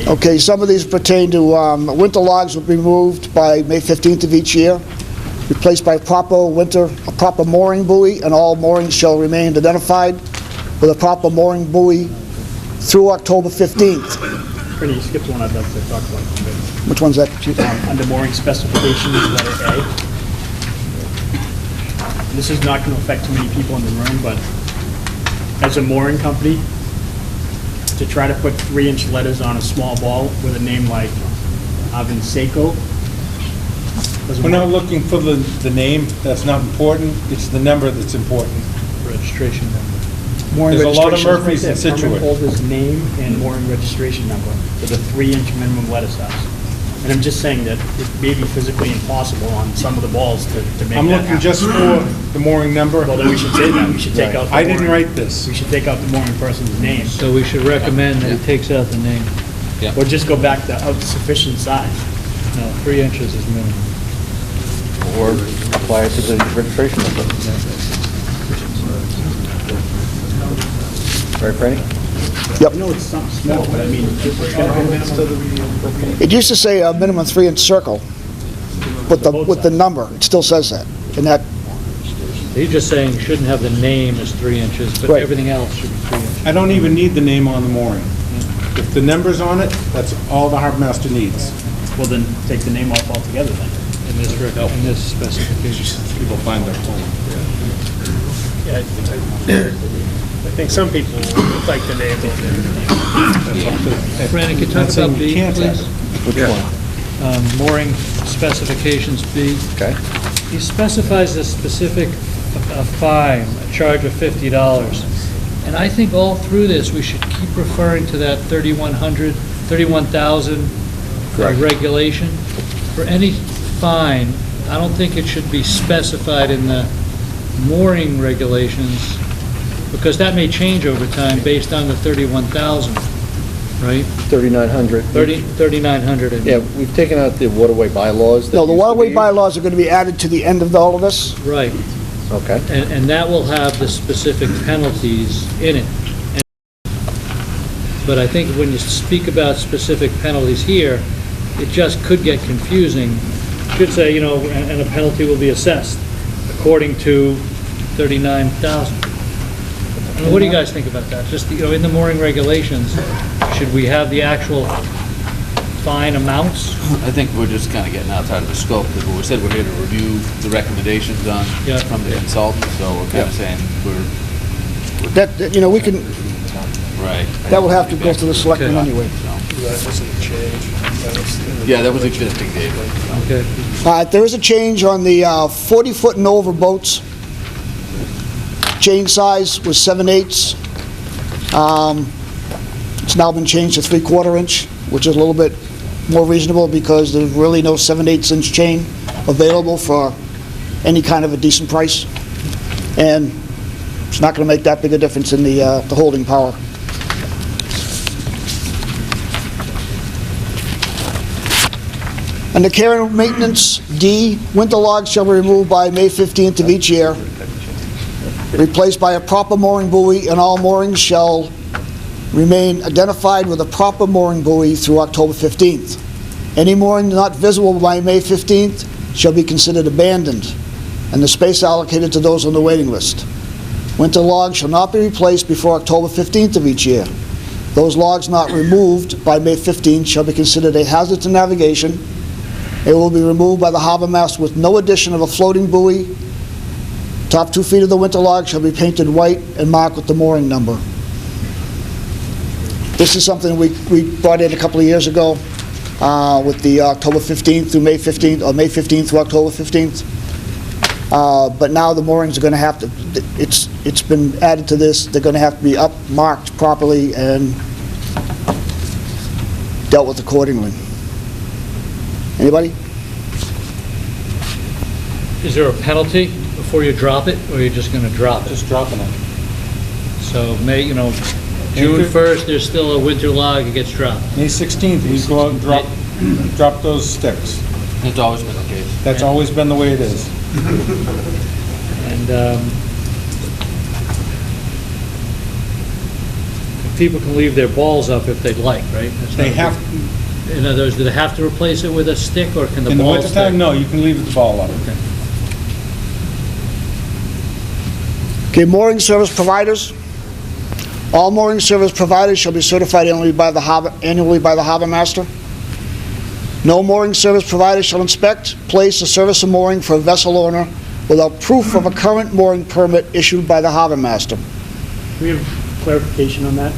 Okay, some of these pertain to winter logs will be removed by May 15th of each year, replaced by a proper mooring buoy, and all moorings shall remain identified with a proper mooring buoy through October 15th. Pretty, you skipped one I'd like to talk about. Which one's that? Under mooring specifications, letter A. this is not going to affect too many people in the room, but as a mooring company, to try to put 3-inch letters on a small ball with a name like Avin Seiko. We're not looking for the name, that's not important, it's the number that's important. Registration number. Mooring There's a lot of registration Murphys in right there, permit Scituate. holder's name and mooring registration number with a 3-inch minimum letter size. And I'm just saying that it may be physically impossible on some of the balls to make that I'm looking happen. just for the mooring number. Well, then we should say that, we should take out the I didn't mooring- write this. We should take out the mooring person's name, So we should recommend that he takes out the name. or just go back to of sufficient size. No, 3 inches is minimum. Or apply it to the registration number. Right, Franny? Yep. I know it's something small, but I mean, it's gonna be It used to say a minimum 3-inch circle, but with the number, it still says that. And that, He's just saying shouldn't have the name as 3 inches, but Right. everything else should be 3 inches. I don't even need the name on the mooring. If the number's on it, that's all the harbor master needs. Well, then take the name off altogether then. In this specification. People find their home. Yeah, I think some people would like the name on there. Brandon, can you Not talk saying about you B, can't have please? it. Which one? Mooring specifications B. Okay. He specifies a specific fine, a charge of $50. And I think all through this, we should keep referring to that 31,000 Correct. regulation. For any fine, I don't think it should be specified in the mooring regulations, because that may change over time based on the 31,000, right? 3,900. 3,900. Yeah, we've taken out the waterway bylaws. that no, the used to waterway be- bylaws are going to be added to the end of all of this. Right. Okay. And that will have the specific penalties in it. But I think when you speak about specific penalties here, it just could get confusing. Should say, you know, and a penalty will be assessed according to 39,000. I mean, what do you guys think about that? Just, you know, in the mooring regulations, should we have the actual fine amounts? I think we're just kind of getting outside of the scope, because we said we're here to review the recommendations from the consultant, so we're kind of saying we're... That, you know, we can, Right. that will have to go to the selectmen anyway. Yeah, that was existing, David. Okay. There is a change on the 40-foot and over boats. Chain size was 7/8. It's now been changed to 3/4 inch, which is a little bit more reasonable because there's really no 7/8 inch chain available for any kind of a decent price. And it's not going to make that big a difference in the holding power. Under care and maintenance, D, winter logs shall be removed by May 15th of each year, replaced by a proper mooring buoy, and all moorings shall remain identified with a proper mooring buoy through October 15th. Any mooring not visible by May 15th shall be considered abandoned, and the space allocated to those on the waiting list. Winter logs shall not be replaced before October 15th of each year. Those logs not removed by May 15th shall be considered a hazard to navigation. It will be removed by the harbor master with no addition of a floating buoy. Top 2 feet of the winter log shall be painted white and marked with the mooring number. This is something we brought in a couple of years ago with the October 15th through May 15th, or May 15th through October 15th. But now the moorings are going to have to, it's been added to this, they're going to have to be marked properly and dealt with accordingly. Anybody? Is there a penalty before you drop it, or you're just going to drop it? Just dropping it. So May, you know, June 1st, there's still a winter log, it gets dropped. May 16th, you go out and drop those sticks. It's always been the case. That's always been the way it is. And people can leave their balls up if they'd like, right? That's They not- have, In other words, do they have to replace it with a stick, or can the in the ball wintertime, stick? no, you can leave the ball up. Okay, mooring service providers. All mooring service providers shall be certified annually by the harbor master. No mooring service provider shall inspect, place, or service a mooring for a vessel owner without proof of a current mooring permit issued by the harbor master. Do we have clarification on that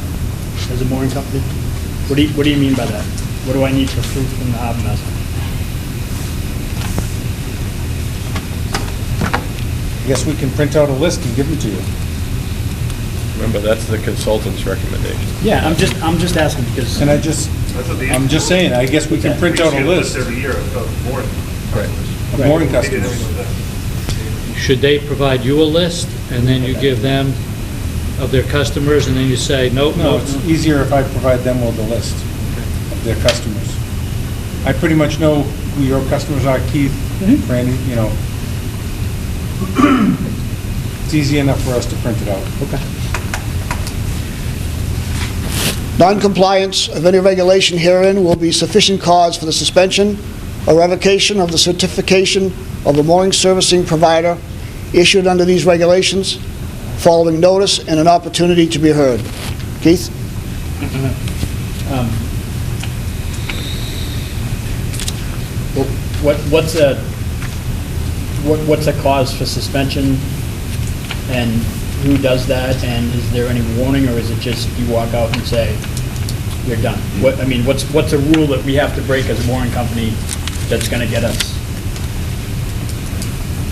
as a mooring company? What do you mean by that? What do I need for proof from the harbor master? I guess we can print out a list and give them to you. Remember, that's the consultant's recommendation. Yeah, I'm just asking because. And I'm just saying, I guess we can print out a list of Every year of mooring. mooring customers. Should they provide you a list, and then you give them of their customers, and then you say, nope, No, nope? it's easier if I provide them with a list of their customers. I pretty much know who your customers are, Keith, Randy, you know. It's easy enough for us to print it out. Okay. Non-compliance of any regulation herein will be sufficient cause for the suspension or revocation of the certification of a mooring servicing provider issued under these regulations, following notice and an opportunity to be heard. Keith? What's a cause for suspension, and who does that, and is there any warning, or is it just you walk out and say, you're done? What's a rule that we have to break as a mooring company that's gonna get us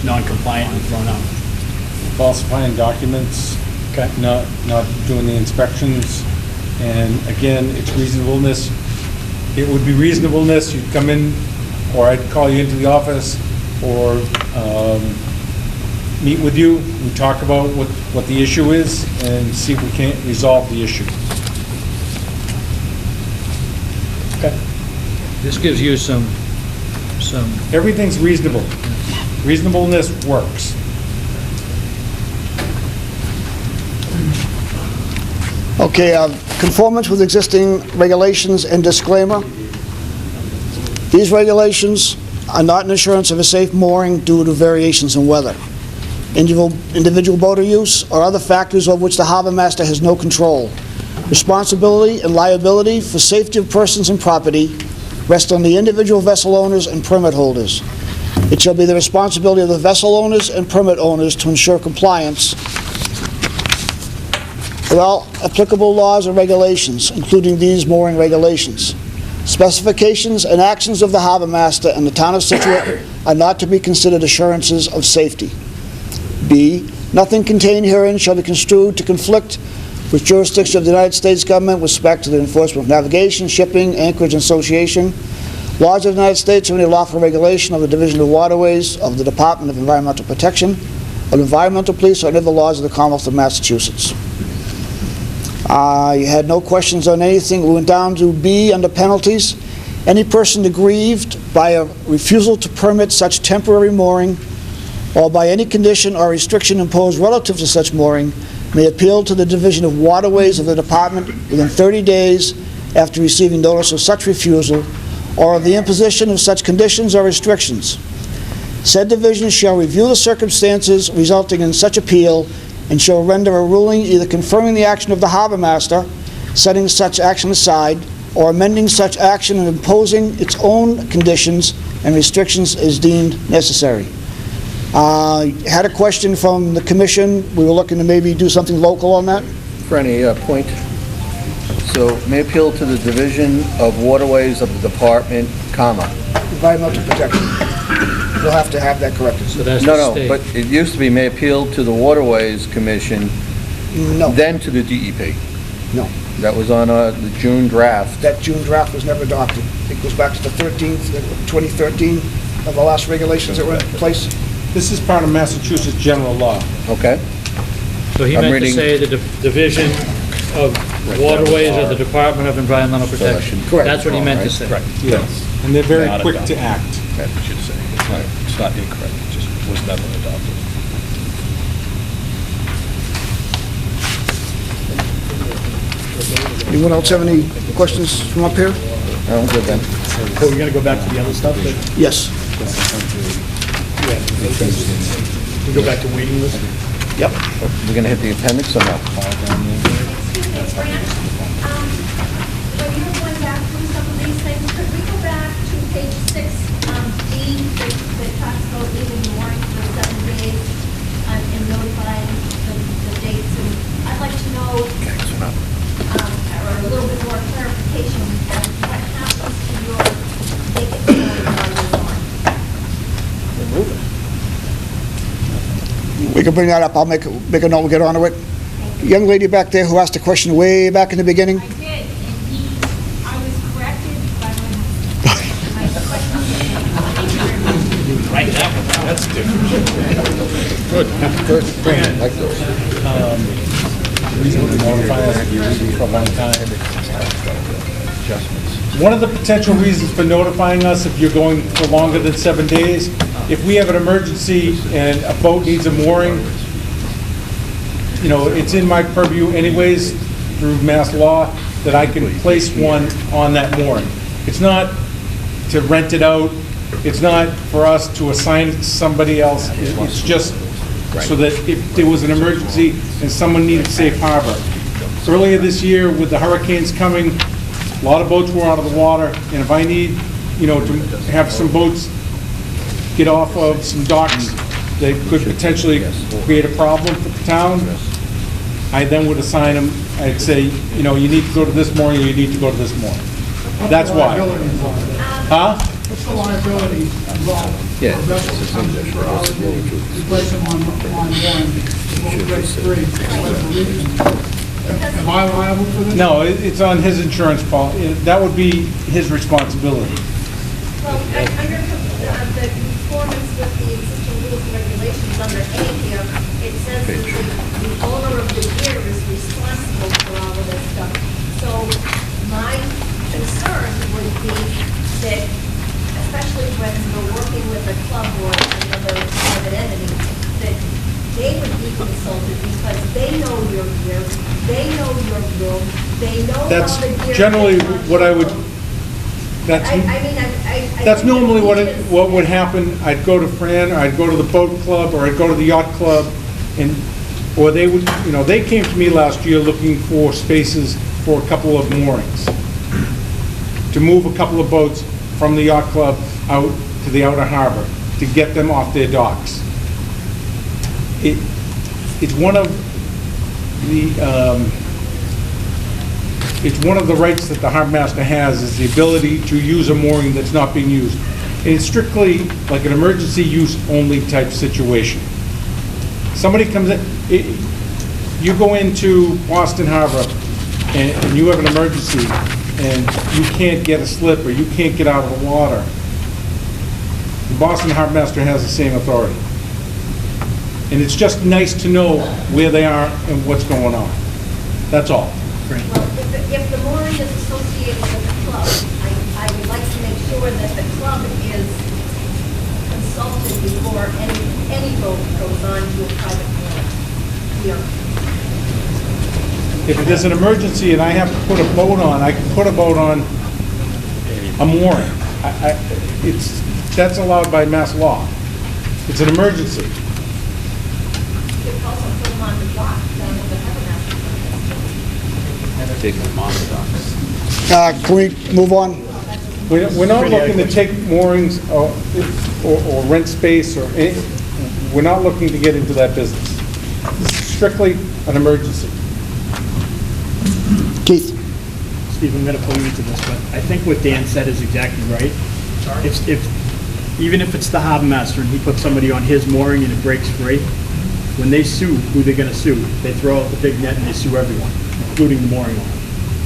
non-compliant and thrown out? Falsifying documents, Okay. not doing the inspections, and again, it's reasonableness. It would be reasonableness, you'd come in, or I'd call you into the office, or meet with you, we talk about what the issue is, and see if we can't resolve the issue. Okay. This gives you some, Everything's reasonable. Reasonableness works. Okay, conformance with existing regulations and disclaimer. These regulations are not an assurance of a safe mooring due to variations in weather, individual boater use, or other factors over which the harbor master has no control. Responsibility and liability for safety of persons and property rest on the individual vessel owners and permit holders. It shall be the responsibility of the vessel owners and permit owners to ensure compliance with all applicable laws and regulations, including these mooring regulations. Specifications and actions of the harbor master and the town of Scituate are not to be considered assurances of safety. B, nothing contained herein shall be construed to conflict with jurisdiction of the United States government with respect to the enforcement of navigation, shipping, anchorage, and association, laws of the United States or any lawful regulation of the Division of Waterways, of the Department of Environmental Protection, of environmental police, or any of the laws of the Commonwealth of Massachusetts. You had no questions on anything. We went down to B, under penalties. Any person aggrieved by a refusal to permit such temporary mooring or by any condition or restriction imposed relative to such mooring may appeal to the Division of Waterways of the Department within 30 days after receiving notice of such refusal or of the imposition of such conditions or restrictions. Said division shall review the circumstances resulting in such appeal and shall render a ruling either confirming the action of the harbor master, setting such action aside, or amending such action and imposing its own conditions and restrictions as deemed necessary. Had a question from the commission. We were looking to maybe do something local on that. For any point, so may appeal to the Division of Waterways of the Department, comma. Environmental protection. We'll have to have that corrected. so that's No, the no, state. but it used to be may appeal to the Waterways Commission, No, then to the DEP. no. That was on the June draft. That June draft was never adopted. It goes back to the 13th, 2013, of the last regulations that were in place. This is part of Massachusetts general law. Okay? So he I'm meant to reading- say the Division of Waterways of the Department of Environmental that Protection. should- Correct. That's what he meant to Right. say. Correct. Yes. And they're very Not quick adopted. to act. That we should say. It's not incorrect, it just was never adopted. Anyone else have any questions from up here? I'm good then. So we're gonna go back to the other stuff, that Yes. we go back to waiting list? Yep. We're gonna hit the appendix or no? When you're going back through some of these things, could we go back to page 6, D, that talks about leaving the warrant for 7 days, can bring that up. I'll make a note, we'll get onto it. Young lady back there who asked a question way back in the beginning. I did, and I was corrected by my question. Right, that's different. Good. Like those. Reason to notify us if you're using for a long time. One of the potential reasons for notifying us if you're going for longer than 7 days, if we have an emergency and a boat needs a mooring, you know, it's in my purview anyways through mass law that I can place one on that mooring. It's not to rent it out. It's not for us to assign it to somebody else. It's just so that if there was an emergency and someone needed safe harbor. Earlier this year with the hurricanes coming, a lot of boats were out of the water, and if I need, you know, to have some boats get off of some docks that could potentially create a problem for the town, I then would assign them, I'd say, you know, you need to go to this mooring, or you need to go to this mooring. That's why. Huh? What's the liability involved? Yeah. For a vessel that comes in for hours, you place them on one, the boat breaks free, for whatever reason. Am I liable for this? No, it's on his insurance policy. That would be his responsibility. Well, under the conformance with the existing rules and regulations under A here, it says that the owner of the gear is responsible for all of this stuff. So my concern would be that, especially when we're working with a club or another private entity, that they would be consulted because they know your gear, they know your room, they know how That's the gear. generally what I would, that's normally what would happen. I'd go to Fran, or I'd go to the boat club, or I'd go to the yacht club, and, or they would, you know, they came to me last year looking for spaces for a couple of moorings, to move a couple of boats from the yacht club out to the outer harbor, to get them off their docks. It's one of the rights that the harbor master has, is the ability to use a mooring that's not being used. And it's strictly like an emergency use only type situation. Somebody comes in, you go into Boston Harbor and you have an emergency and you can't get a slip or you can't get out of the water. The Boston Harbor Master has the same authority. And it's just nice to know where they are and what's going on. That's all. Well, if the mooring is associated with the club, I would like to make sure that the club is consulted before any boat goes on to a private mooring here. If there's an emergency and I have to put a boat on, I can put a boat on a mooring. That's allowed by mass law. It's an emergency. You could also put them on the dock down at the harbor master. Take them on the docks. Can we move on? We're not looking to take moorings or rent space or any, we're not looking to get into that business. This is strictly an emergency. Keith? Steve, I'm going to pull you into this, but I think what Dan said is exactly right. Even if it's the harbor master and he puts somebody on his mooring and it breaks free, when they sue who they're going to sue, they throw out the big net and they sue everyone, including the mooring owner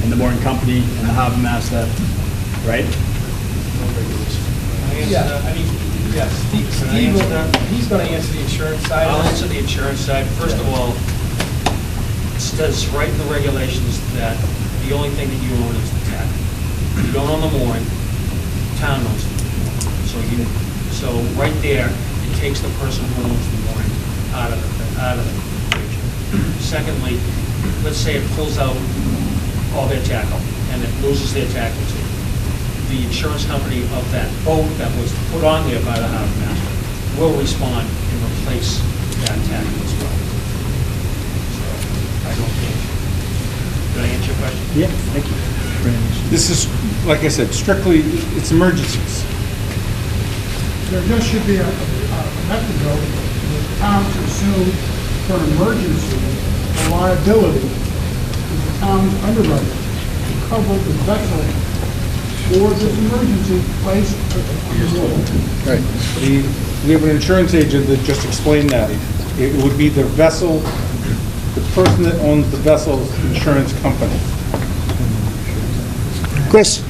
and the mooring company and the harbor master, right? Yeah, I mean, yes, Steve, he's going to answer the insurance side. I'll answer the insurance side. First of all, it says right in the regulations that the only thing that you own is the tack. You don't own the mooring, town owns the mooring. So right there, it takes the person who owns the mooring out of the picture. Secondly, let's say it pulls out all their tackle and it loses their tackle too. The insurance company of that boat that was put on there by the harbor master will respond and replace that tackle as well. So I don't think. Did I answer your question? Yeah, thank you. This is, like I said, strictly, it's emergencies. There just should be a method though, the town to sue for an emergency, a liability, is the town's underwriter to cover the vessel for this emergency placed on the water. Right. We have an insurance agent that just explained that. It would be the vessel, the person that owns the vessel's insurance company. Chris?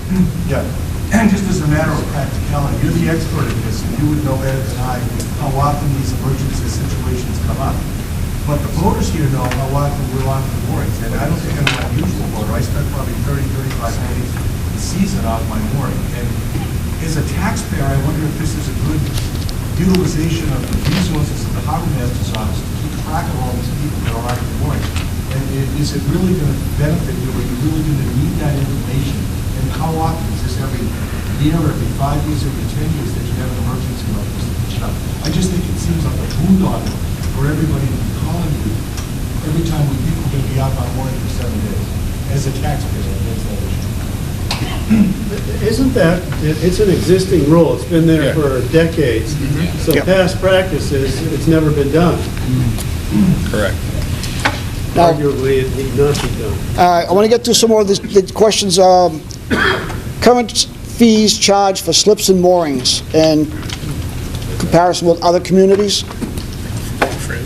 Yeah, and just as a matter of practicality, you're the expert in this, and you would know better than I how often these emergency situations come up. But the boaters here know how often we're on the moorings, and I don't think I'm an unusual boater. I spend probably 30, 35 days a season off my mooring. And as a taxpayer, I wonder if this is a good utilization of the resources of the harbor master's office to keep track of all these people that are on the mooring. And is it really going to benefit you? Are you really going to need that information? And how often? Is this every year, every 5 years, every 10 years that you have an emergency like this? I just think it seems like a boondoggle for everybody to be calling you every time we think we're going to be out on mooring for 7 days. As a taxpayer, that's that issue. Isn't that, it's an existing rule, it's been there for decades. So past practices, it's never been done. Correct. Arguably, it need not be done. I want to get to some more of the questions. Current fees charged for slips and moorings in comparison with other communities? Fred,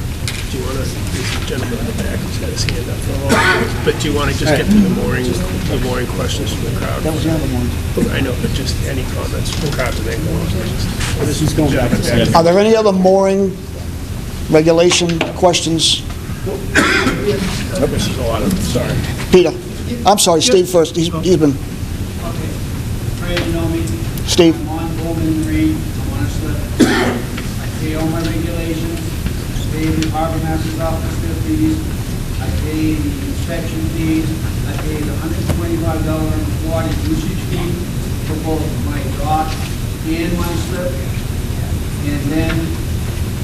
do you want to, this gentleman in the back has got his hand up for a while, but do you want to just get to the mooring questions from the crowd? That was the other one. I know, but just any comments from the crowd today. This is going back. Are there any other mooring regulation questions? This is a lot of them, sorry. Peter. I'm sorry, Steve first. He's been... Fred, you know me. Steve. I'm on Bowman Marine. I'm on a slip. I pay all my regulations. I pay the harbor master's office their fees. I pay the inspection fees. I pay the $125 water usage fee for both my dock and my slip. And then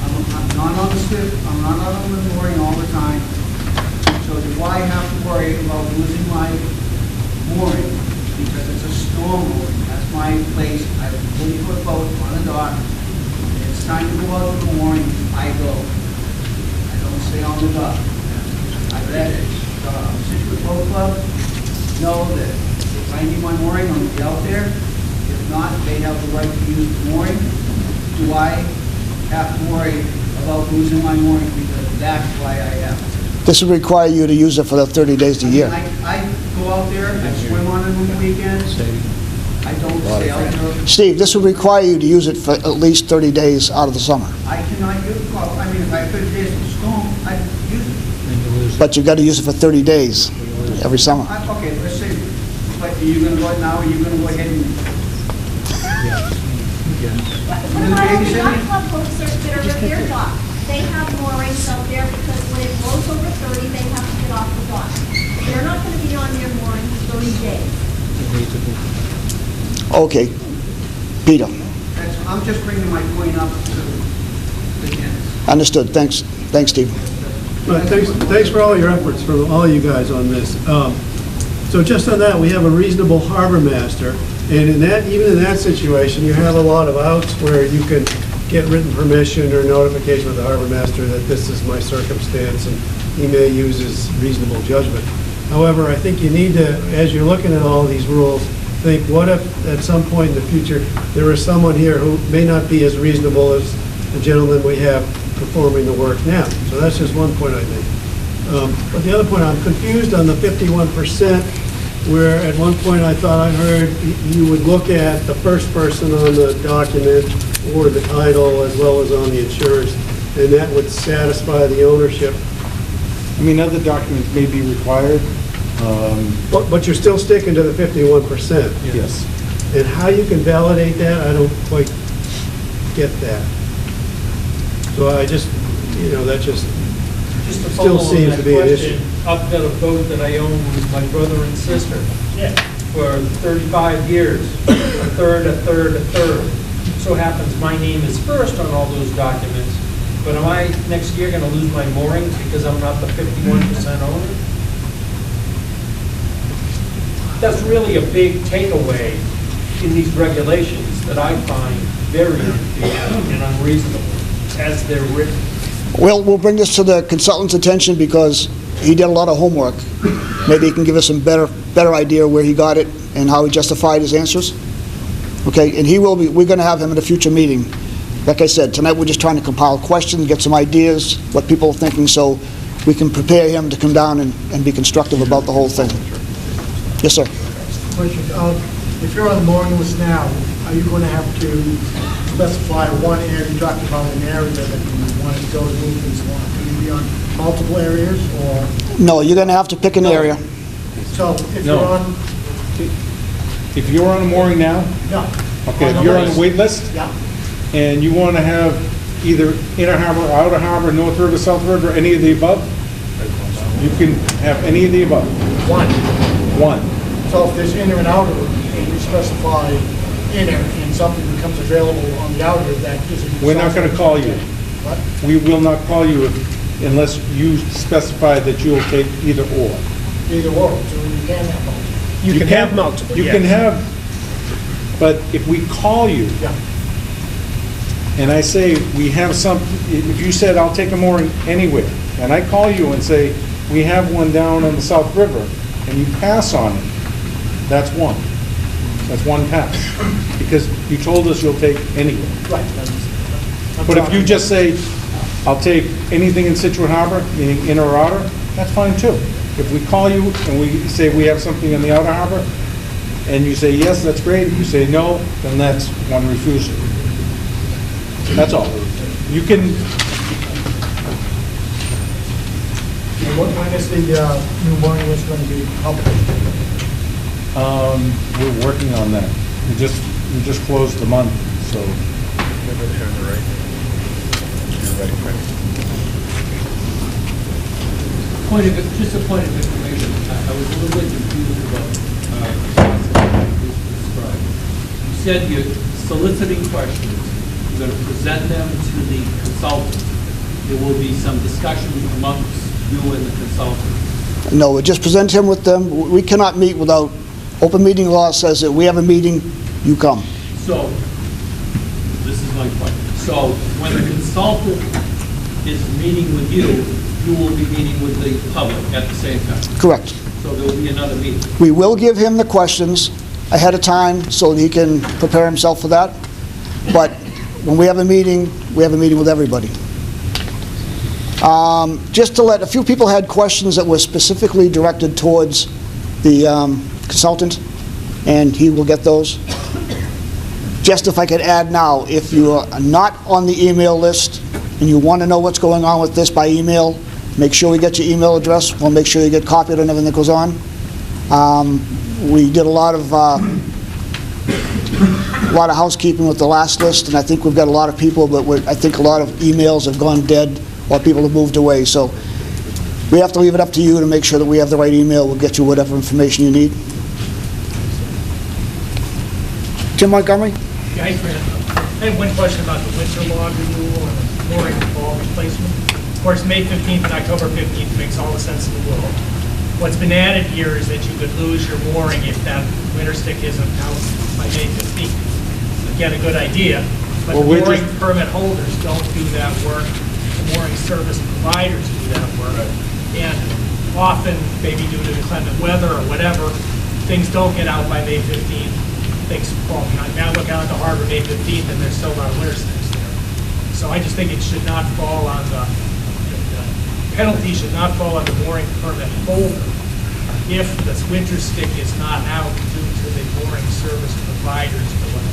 I'm not on the slip. I'm not on the mooring all the time. So do I have to worry about losing my mooring? Because it's a storm mooring. That's my place. I put a boat on the dock. It's time to go out to the mooring. I go. I don't stay on the dock. I bet Scituate Boat Club know that if I need my mooring, I'm going to be out there. If not, they have the right to use the mooring. Do I have to worry about losing my mooring? Because that's why I have it. This would require you to use it for the 30 days a year. I go out there, I swim on it on the weekends. I don't stay out there. Steve, this would require you to use it for at least 30 days out of the summer. I cannot use it. Well, I mean, if I have 30 days of storm, I use it. But you've got to use it for 30 days every summer. Okay, let's see. But are you going to go now, or are you going to go ahead and... The yacht club folks that are at their dock, they have moorings out there because when it blows over 30, they have to get off the dock. They're not going to be on their mooring for 30 days. Okay. Peter. I'm just bringing my point up to the end. Understood. Thanks. Thanks, Steve. Well, thanks for all your efforts, for all you guys on this. So just on that, we have a reasonable harbor master, and in that, even in that situation, you have a lot of outs where you can get written permission or notification with the harbor master that this is my circumstance, and he may use his reasonable judgment. However, I think you need to, as you're looking at all these rules, think, what if at some point in the future there is someone here who may not be as reasonable as the gentleman we have performing the work now? So that's just one point, I think. But the other point, I'm confused on the 51%, where at one point I thought I heard you would look at the first person on the document or the title as well as on the insurance, and that would satisfy the ownership. I mean, other documents may be required. But you're still sticking to the 51%. Yes. And how you can validate that, I don't quite get that. So I just, that just Just to still follow on seems that to be an question, issue. I've got a boat that I own with my brother and sister for 35 years, a third. So happens my name is first on all those documents, but am I next year going to lose my moorings because I'm not the 51% owner? That's really a big takeaway in these regulations that I find very unfair and unreasonable as they're written. Well, we'll bring this to the consultant's attention because he did a lot of homework. Maybe he can give us some better idea where he got it and how he justified his answers. Okay, and we're going to have him at a future meeting like I said, tonight we're just trying to compile questions, get some ideas, what people are thinking, so we can prepare him to come down and be constructive about the whole thing. Yes, sir. Question, if you're on the mooring list now, are you going to have to specify one area? You talked about an area that you want to go to move things along. Can you be on multiple areas, or? No, you're going to have to pick an area. So if No. you're on, If you're on a mooring now, no. okay, if you're on the wait list, Yeah, and you want to have either inner harbor, outer harbor, North River, South River, any of the above, you can have any of the above. one. One. So if there's inner and outer, and you specify inner, and something becomes available on the outer, that isn't. We're not going to call you. What? We will not call you unless you specify that you will take either or. Either or, so you can have multiple. You can have multiple, You yes. can have, but if we call you, Yeah, and I say, we have some, if you said, I'll take a mooring anywhere, and I call you and say, we have one down on the South River, and you pass on it, that's one. That's one pass. Because you told us you'll take anywhere. right. But if you just say, I'll take anything in Scituate Harbor, meaning inner or outer, that's fine too. If we call you and we say we have something in the outer harbor, and you say, yes, that's great, if you say no, then that's one refusal. That's all. You can, And when is the new mooring list going to be published? we're working on that. We just closed the month, so. Just a point of information, I was a little bit confused about what was described. You said you're soliciting questions, you're going to present them to the consultant. There will be some discussion amongst you and the consultant. No, we just present him with them. We cannot meet without, open meeting law says that we have a meeting, you come. So, this is my question. So, when the consultant is meeting with you, you will be meeting with the public at the same time? Correct. So there will be another meeting? We will give him the questions ahead of time so that he can prepare himself for that. But when we have a meeting with everybody. Just to let, a few people had questions that were specifically directed towards the consultant, and he will get those. Just if I could add now, if you are not on the email list and you want to know what's going on with this by email, make sure we get your email address. We'll make sure you get copied on everything that goes on. We did a lot of housekeeping with the last list, and I think we've got a lot of people, but I think a lot of emails have gone dead while people have moved away. So we have to leave it up to you to make sure that we have the right email. We'll get you whatever information you need. Tim Montgomery? Yeah, hi, Fran. I have one question about the winter log renewal and the mooring ball replacement. Of course, May 15th and October 15th makes all the sense in the world. What's been added here is that you could lose your mooring if that winter stick isn't out by May 15th. Again, a good idea, but Well, the we're mooring just- permit holders don't do that work. The mooring service providers do that work. And often, maybe due to inclement weather or whatever, things don't get out by May 15th. Things fall behind. Now look out at the harbor May 15th and there's still a lot of winter sticks there. So I just think it should not fall on the penalty should not fall on the mooring permit holder if this winter stick is not out due to the mooring service providers delay.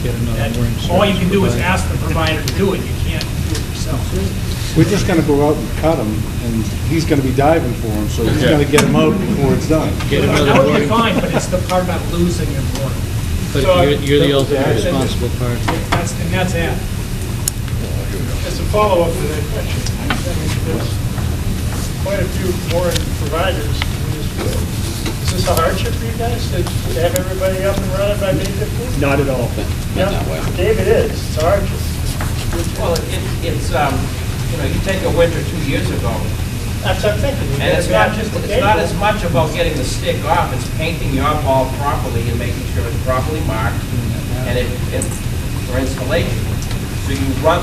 Get another And mooring all you service can do is provider. ask the provider to do it. You can't do it yourself. We're just gonna go out and cut him, and he's gonna be diving for him, so he's gonna get him out before it's done. Get another That would be mooring. fine, but it's the part about losing your mooring. But So, you're the ultimate responsible party. That's it. As a follow-up to that question, I think there's quite a few mooring providers. Is this a hardship for you guys to have everybody up and running by May 15th? Not at all. Yeah, Dave, it is. It's a hardship. Well, it's, you take a winter 2 years ago, That's what I'm thinking. and it's not as much about getting the stick off, it's painting your ball properly and making sure it's properly marked, and for installation. So you run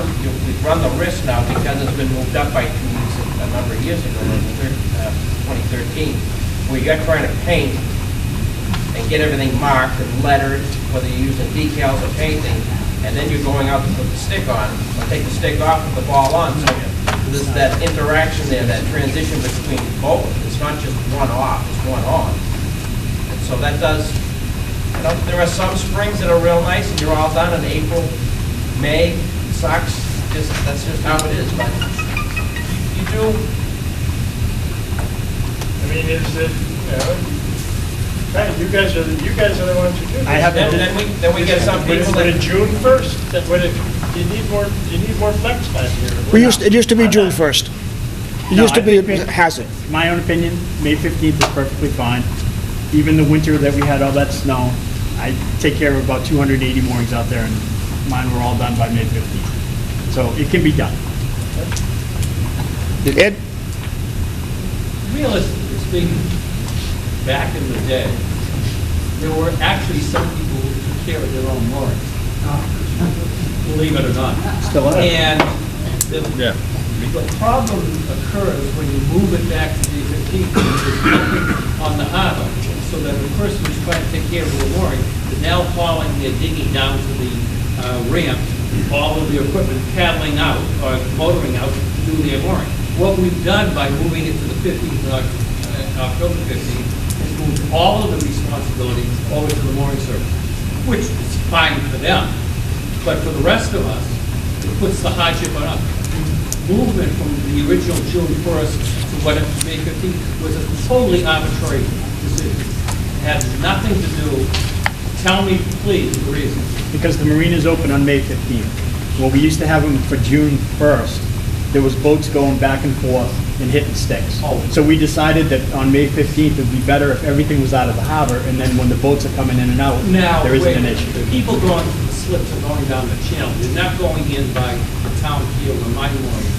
the risk now, because it's been moved up by 2 years, a number of years ago, in 2013, where you're trying to paint and get everything marked and lettered, whether you're using decals or painting, and then you're going out to put the stick on, or take the stick off and the ball on. So there's that interaction there, that transition between both. It's not just one off, it's one on. And so that does, you know, there are some springs that are real nice and you're all done in April, May, sucks. That's just how it is. But you do. I mean, is it, you know, right, you guys are the ones who do this. I have to, then we get some people But that. in June 1st, that would it, you need more flex time here. It used to be June 1st. It used to be, it hasn't. My own opinion, May 15th is perfectly fine. Even the winter that we had all that snow, I take care of about 280 moorings out there, and mine were all done by May 15th. So it can be done. Ed? Realistically speaking, back in the day, there were actually some people who took care of their own moorings. Believe it or not. Still are. And the problem occurs when you move it back to the 15th, on the harbor, so that the person who's trying to take care of the mooring is now hauling their dinghy down to the ramp, all of the equipment paddling out or motoring out to do their mooring. What we've done by moving it to the 15th, October 15th, is moved all of the responsibility over to the mooring service, which is fine for them. But for the rest of us, it puts the hardship on us. Movement from the original June 1st to what it May 15th was a totally arbitrary decision. It had nothing to do, tell me please the reason. Because the marine is open on May 15th. Well, we used to have them for June 1st. There was boats going back and forth and hitting sticks. So we decided that on May 15th, it would be better if everything was out of the harbor, and then when the boats are coming in and out, Now, there isn't wait a an minute. issue. People going to the slips are going down the channel. They're not going in by the town field or my mooring.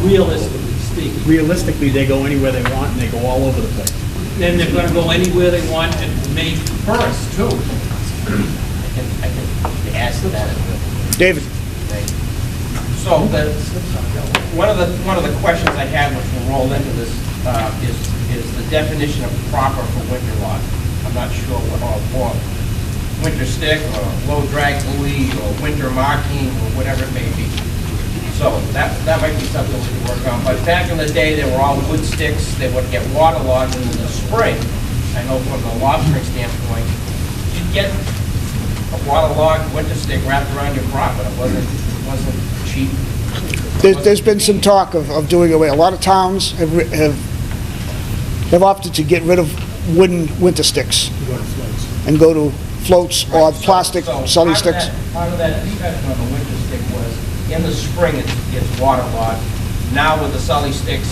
Realistically speaking. Realistically, they go anywhere they want, and they go all over the place. Then they're going to go anywhere they want and May 1st, too. I can add to that. David? So one of the questions I had, which will roll into this, is the definition of proper for winter log. I'm not sure what all for. Winter stick or low drag buoy or winter marking or whatever it may be. So that might be something we can work on. But back in the day, they were all wood sticks. They would get waterlogged in the spring. I know from the lobstering standpoint, you'd get a waterlogged winter stick wrapped around your crop, but it wasn't cheap. There's been some talk of doing away. A lot of towns have opted to get rid of wooden winter sticks and go to floats or plastic sully sticks. Part of that discussion on the winter stick was, in the spring, it's waterlogged. Now with the sully sticks,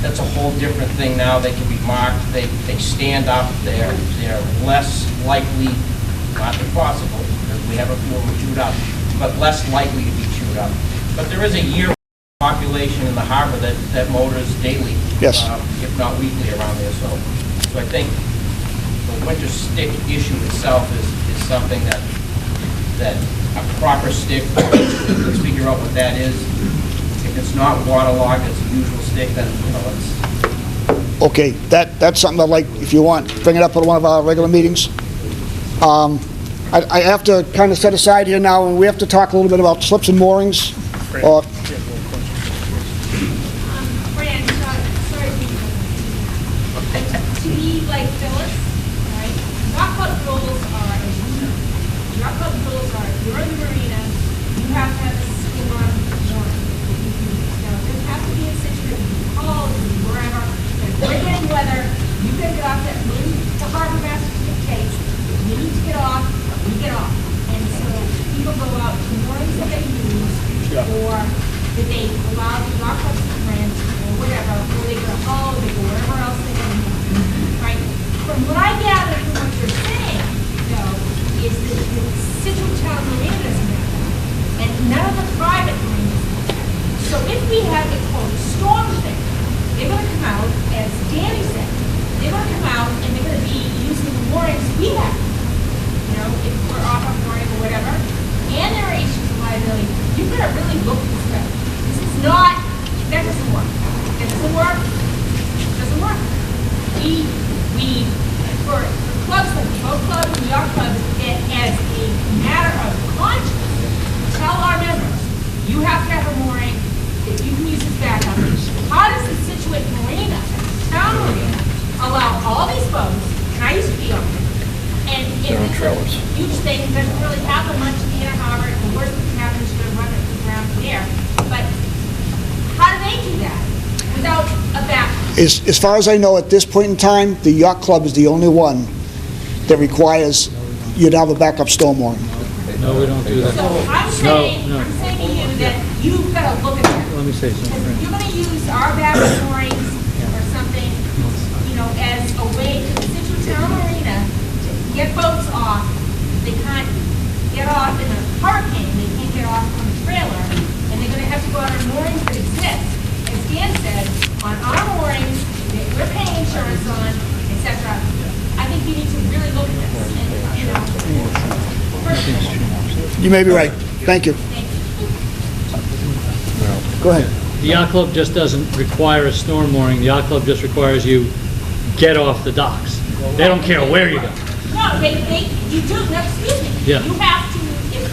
that's a whole different thing now. They can be marked, they stand up, they're less likely, not impossible, because we have a few of them chewed up, but less likely to be chewed up. But there is a year population in the harbor that motors daily. Yes. If not weekly around there, so I think the winter stick issue itself is something that a proper stick, let's figure out what that is. If it's not waterlogged, it's a usual stick, then, you know, it's... Okay, that's something I'd like, if you want, bring it up at one of our regular meetings. I have to kind of set aside here now, and we have to talk a little bit about slips and moorings. Or Fran, sorry to be like Phyllis, right? Knockout rules are, as you know, knockout rules are, if you're in the marina, you have to have a storm warning. Now, it doesn't have to be in Scituate, wherever, if we're getting weather, you can get off that, when the harbor master dictates, you need to get off, we get off. And so people go out to moorings that they use, or that they allow the lockups to rent, or whatever, or they go home, they go wherever else they can, right? From what I gather from what you're saying, though, is that the Scituate Town Marina doesn't have that, and none of the private marinas have that. So if we have a quote storm thing, they're gonna come out, as Danny said, they're gonna come out and they're gonna be using the moorings we have. You know, if we're off a mooring or whatever, and there are issues of liability, you've got to really look at this stuff. This is not They're on trailers. Huge thing, doesn't really happen much in the Inner Harbor, the worst that can happen is you're gonna run it to the ground there. But how do they do that without a back? As far as I know, at this point in time, the yacht club is the only one that requires you to have a backup storm warning. No, we don't do that. So I'm saying to you that you've got to look at that. Let me say something. If you're going to use our backup moorings or something, you know, as a way to the Scituate Town Marina to get boats off, they can't get off in a hurricane, they can't get off on a trailer, and they're going to have to go out on moorings that exist. As Dan said, on our moorings, that we're paying insurance on, et cetera. I think you need to really look at this and, you know, You may be right. Thank you. Go ahead. The yacht club just doesn't require a storm mooring. The yacht club just requires you get off the docks. They don't care where you go. No, you do, no, excuse me. Yeah. You have to,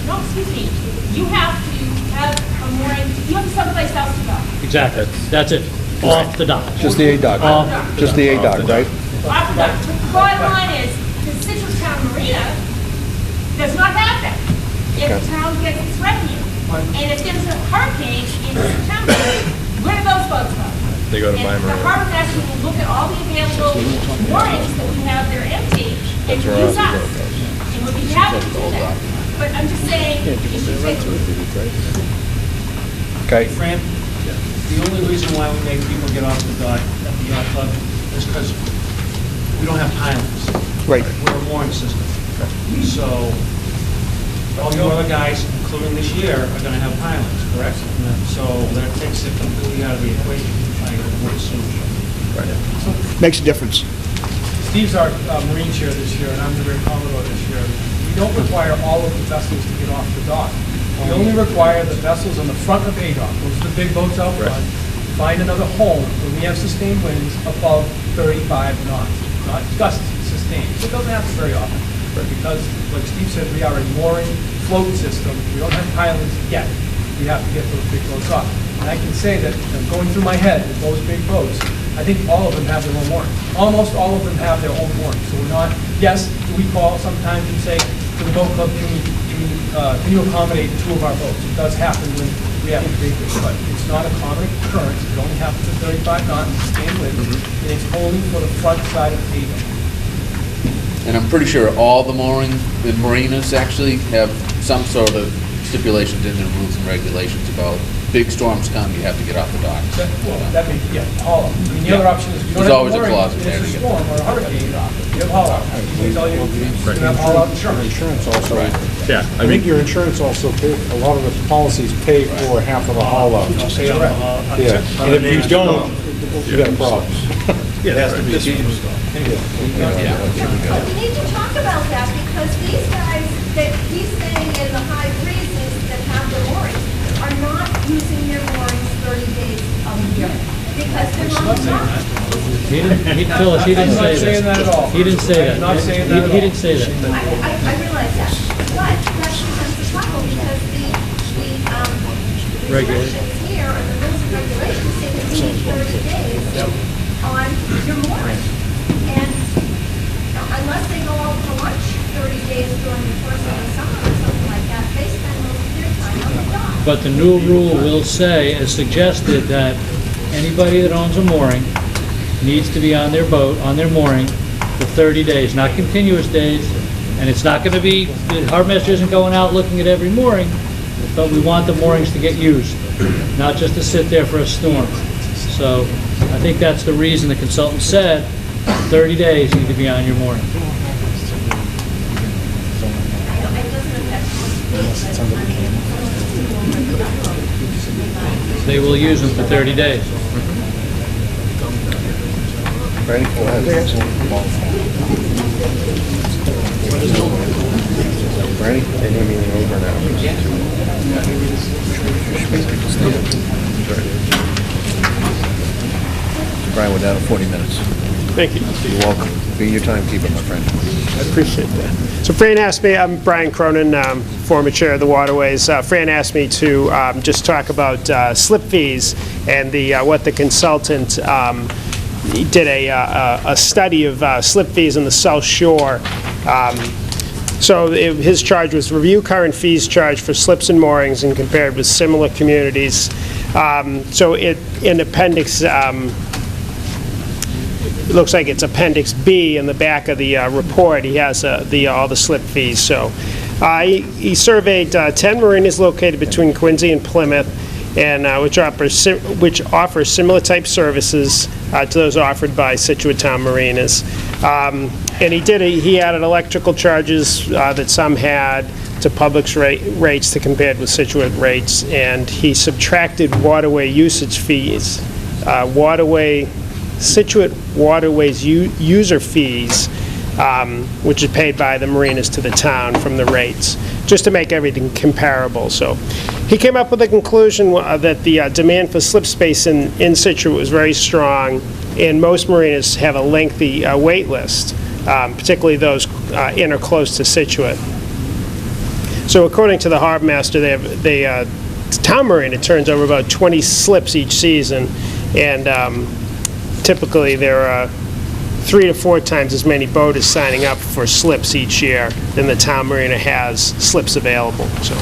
no, excuse me, you have to have a mooring, you have someplace else to go. Exactly. That's it. Off the dock. Just the A dock. Just the A dock, right? Off the dock. The bottom line is, the Scituate Town Marina does not have that. If the town gets its revenue. And if there's a hurricane in September, where do those boats go? They go to my And the marina. harbor master will look at all the available moorings that we have that are empty and That's where use ours us. And we'll be happy to do that. But I'm just saying, you should take Okay. Fran, the only reason why we make people get off the dock at the yacht club is because we don't have pilings. Right. We're a mooring system. So all you other guys, including this year, are gonna have pilings, correct? So that takes it completely out of the equation, I would assume. Makes a difference. Steve's our Marine Chair this year, and I'm the Rear Commodore this year. We don't require all of the vessels to get off the dock. We only require the vessels on the front of A dock, those are the big boats out front, find another home when we have sustained winds above 35 knots, not gusts, sustained. So it doesn't happen very often, because, like Steve said, we are a mooring float system. We don't have pilings yet. We have to get those big boats off. And I can say that, going through my head with those big boats, I think all of them have their own mooring. Almost all of them have their own mooring. So we're not, yes, we call sometimes and say to the boat club, can you accommodate two of our boats? It does happen when we have big boats, but it's not a common occurrence. It only happens at 35 knots, sustained wind, and it's only for the front side of the dock. And I'm pretty sure all the marinas actually have some sort of stipulations in their rules and regulations about big storms come, you have to get off the dock. That means, yeah, haul up. I mean, the other option is you don't There's have always a mooring, clause in there it's to a get storm or a hurricane, you have haul out. They tell you, you have haul out insurance. Insurance also, Yeah, I think your insurance also pay, a lot of the policies pay for half of the haul out. Yeah, and if you don't, you got problems. Yeah, it has to be. We need to talk about that, because these guys that he's saying in the high breezes that have the moorings are not using their moorings 30 days a year, because they're not done. Phyllis, he didn't I'm not say saying that at all. He didn't say that. I'm not saying that at all. He didn't say that. I realize that, but that presents a problem, because the regulations here, and the rules and regulations say that you need 30 days on your mooring. And unless they go out for lunch 30 days during the course of the summer or something like that, they spend most of their time on the dock. But the new rule will say, as suggested, that anybody that owns a mooring needs to be on their boat, on their mooring, for 30 days, not continuous days. And it's not going to be, the harbor master isn't going out looking at every mooring, but we want the moorings to get used, not just to sit there for a storm. So I think that's the reason the consultant said 30 days you need to be on your mooring. They will use them for 30 days. Ready? Go ahead. Ready? Any meeting over now. Brian, we're down to 40 minutes. Thank you. You're welcome. Be your timekeeper, my friend. I appreciate that. So Fran asked me, I'm Brian Cronin, former chair of the Waterways. Fran asked me to just talk about slip fees and what the consultant did a study of slip fees in the South Shore So his charge was review current fees charged for slips and moorings and compared with similar communities. So in appendix, it looks like it's Appendix B in the back of the report. He has all the slip fees. So he surveyed 10 marinas located between Quincy and Plymouth, and which offer similar type services to those offered by Scituate Town Marinas. And he added electrical charges that some had to Public's rates to compared with Scituate rates, and he subtracted waterway usage fees, Scituate Waterways user fees, which is paid by the marinas to the town from the rates, just to make everything comparable. So he came up with the conclusion that the demand for slip space in Scituate was very strong, and most marinas have a lengthy wait list, particularly those in or close to Scituate. So according to the harbor master, the town marina turns over about 20 slips each season, and typically there are 3 to 4 times as many boaters signing up for slips each year than the town marina has slips available. So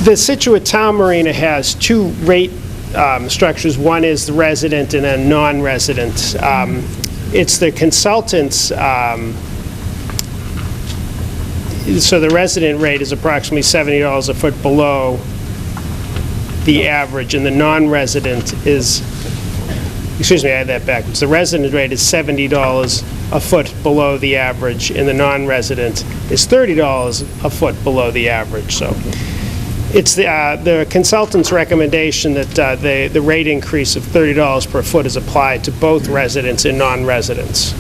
the Scituate Town Marina has 2 rate structures. One is the resident and a non-resident. It's the consultants. So the resident rate is approximately $70 a foot below the average, and the non-resident is, excuse me, I had that backwards. The resident rate is $70 a foot below the average, and the non-resident is $30 a foot below the average. So it's the consultant's recommendation that the rate increase of $30 per foot is applied to both residents and non-residents.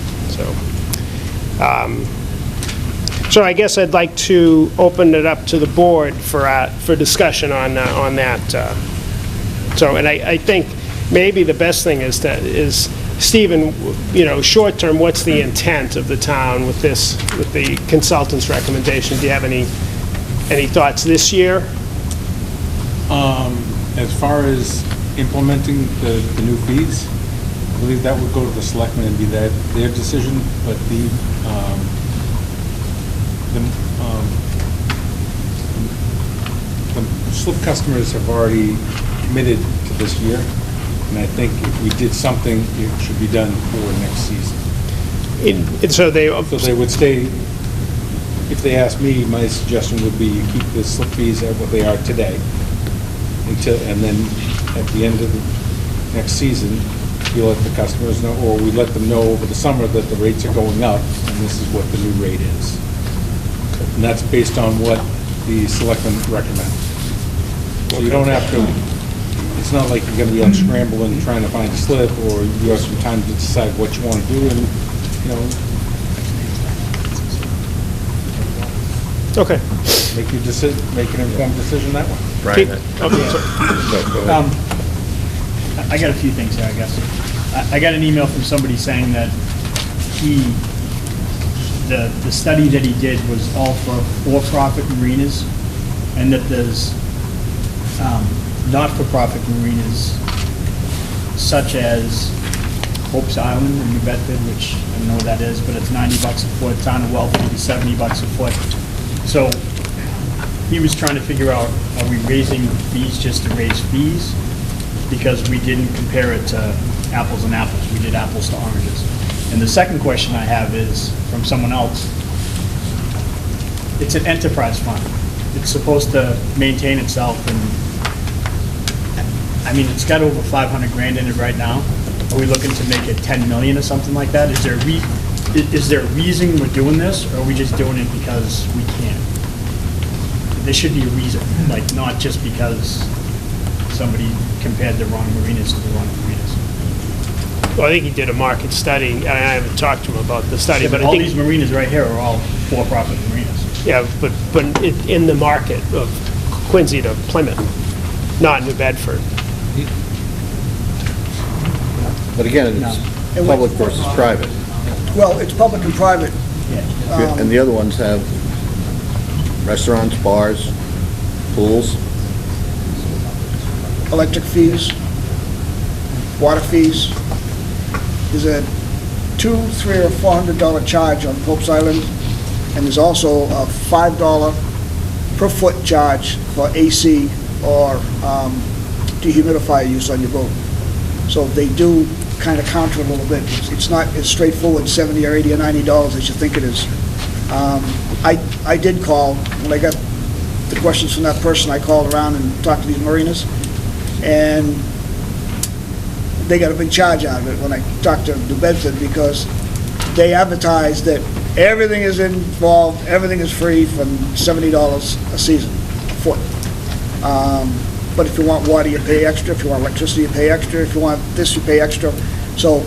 So I guess I'd like to open it up to the board for discussion on that. And I think maybe the best thing is Stephen, short term, what's the intent of the town with the consultant's recommendation? Do you have any thoughts this year? As far as implementing the new fees, I believe that would go to the selectmen and be their decision, but the slip customers have already committed to this year, and I think if we did something, it should be done for next season. So they would stay. If they ask me, my suggestion would be you keep the slip fees at what they are today, and then at the end of the next season, you let the customers know, or we let them know over the summer that the rates are going up, and this is what the new rate is. And that's based on what the selectmen recommend. So you don't have to, it's not like you're going to be unscrambling trying to find a slip, or you have some time to decide what you want to do, and, Okay. Make an informed decision that way. Right. I got a few things here, I guess. I got an email from somebody saying that the study that he did was all for-profit marinas, and that there's not-for-profit marinas such as Hope's Island in New Bedford, which I don't know what that is, but it's $90 a foot. Town of Wellfleet is $70 a foot. So he was trying to figure out, are we raising fees just to raise fees? Because we didn't compare it to apples and apples. We did apples to oranges. And the second question I have is from someone else. It's an enterprise fund. It's supposed to maintain itself, and I mean, it's got over 500 grand in it right now. Are we looking to make it 10 million or something like that? Is there a reason we're doing this, or are we just doing it because we can? There should be a reason, like not just because somebody compared the wrong marinas to the wrong marinas. Well, I think he did a market study, and I haven't talked to him about the study, Yeah, but I all think these marinas right here are all for-profit marinas. Yeah, but in the market of Quincy to Plymouth, not New Bedford. But again, it's public versus private. Well, it's public and private. And the other ones have restaurants, bars, pools. Electric fees, water fees. There's a $200, $300, or $400 charge on Pope's Island and there's also a $5 per foot charge for AC or dehumidifier use on your boat. So they do kind of counter a little bit. It's not as straightforward, $70 or $80 or $90 as you think it is. I did call, when I got the questions from that person, I called around and talked to these marinas, and they got a big charge out of it when I talked to New Bedford, because they advertise that everything is involved, everything is free from $70 a season, a foot. But if you want water, you pay extra. If you want electricity, you pay extra. If you want this, you pay extra. So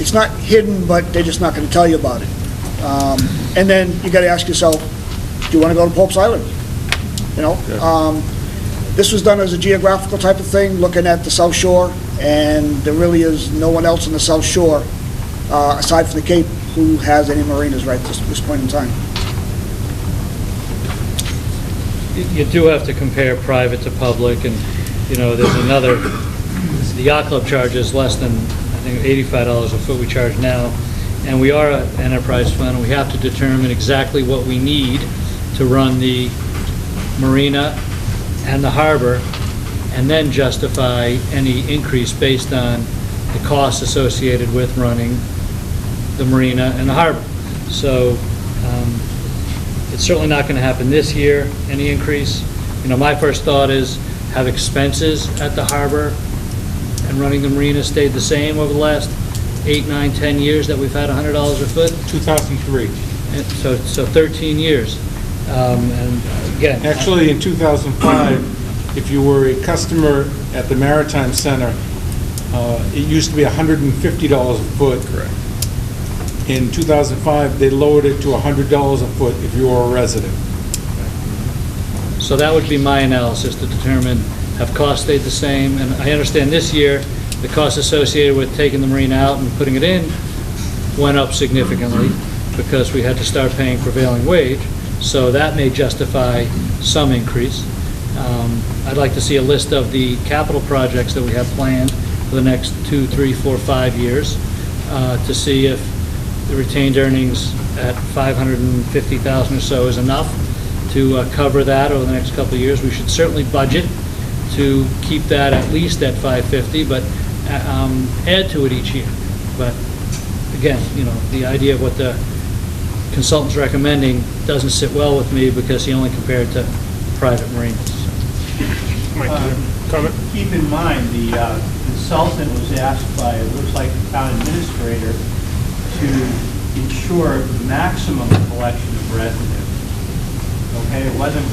it's not hidden, but they're just not going to tell you about it. And then you got to ask yourself, do you want to go to Pope's Island? You know, this was done as a geographical type of thing, looking at the South Shore, and there really is no one else on the South Shore, aside from the Cape, who has any marinas right at this point in time. You do have to compare private to public, and, you know, there's another, the yacht club charges less than, I think, $85 a foot we charge now, and we are an enterprise fund, and we have to determine exactly what we need to run the marina and the harbor, and then justify any increase based on the costs associated with running the marina and the harbor. So it's certainly not going to happen this year, any increase. You know, my first thought is have expenses at the harbor and running the marina stayed the same over the last 8, 9, 10 years that we've had $100 a foot? 2003. And so 13 years. And again... Actually, in 2005, if you were a customer at the Maritime Center, it used to be $150 a foot. Correct. In 2005, they lowered it to $100 a foot if you were a resident. So that would be my analysis, to determine, have costs stayed the same? And I understand this year, the costs associated with taking the marina out and putting it in went up significantly because we had to start paying prevailing wage. So that may justify some increase. I'd like to see a list of the capital projects that we have planned for the next 2, 3, 4, 5 years to see if the retained earnings at $550,000 or so is enough to cover that over the next couple of years. We should certainly budget to keep that at least at $550, but add to it each year. But again, you know, the idea of what the consultant's recommending doesn't sit well with me because he only compared to private marinas. Comment? Keep in mind, the consultant was asked by, it looks like, the town administrator to ensure maximum collection of revenue. Okay, it wasn't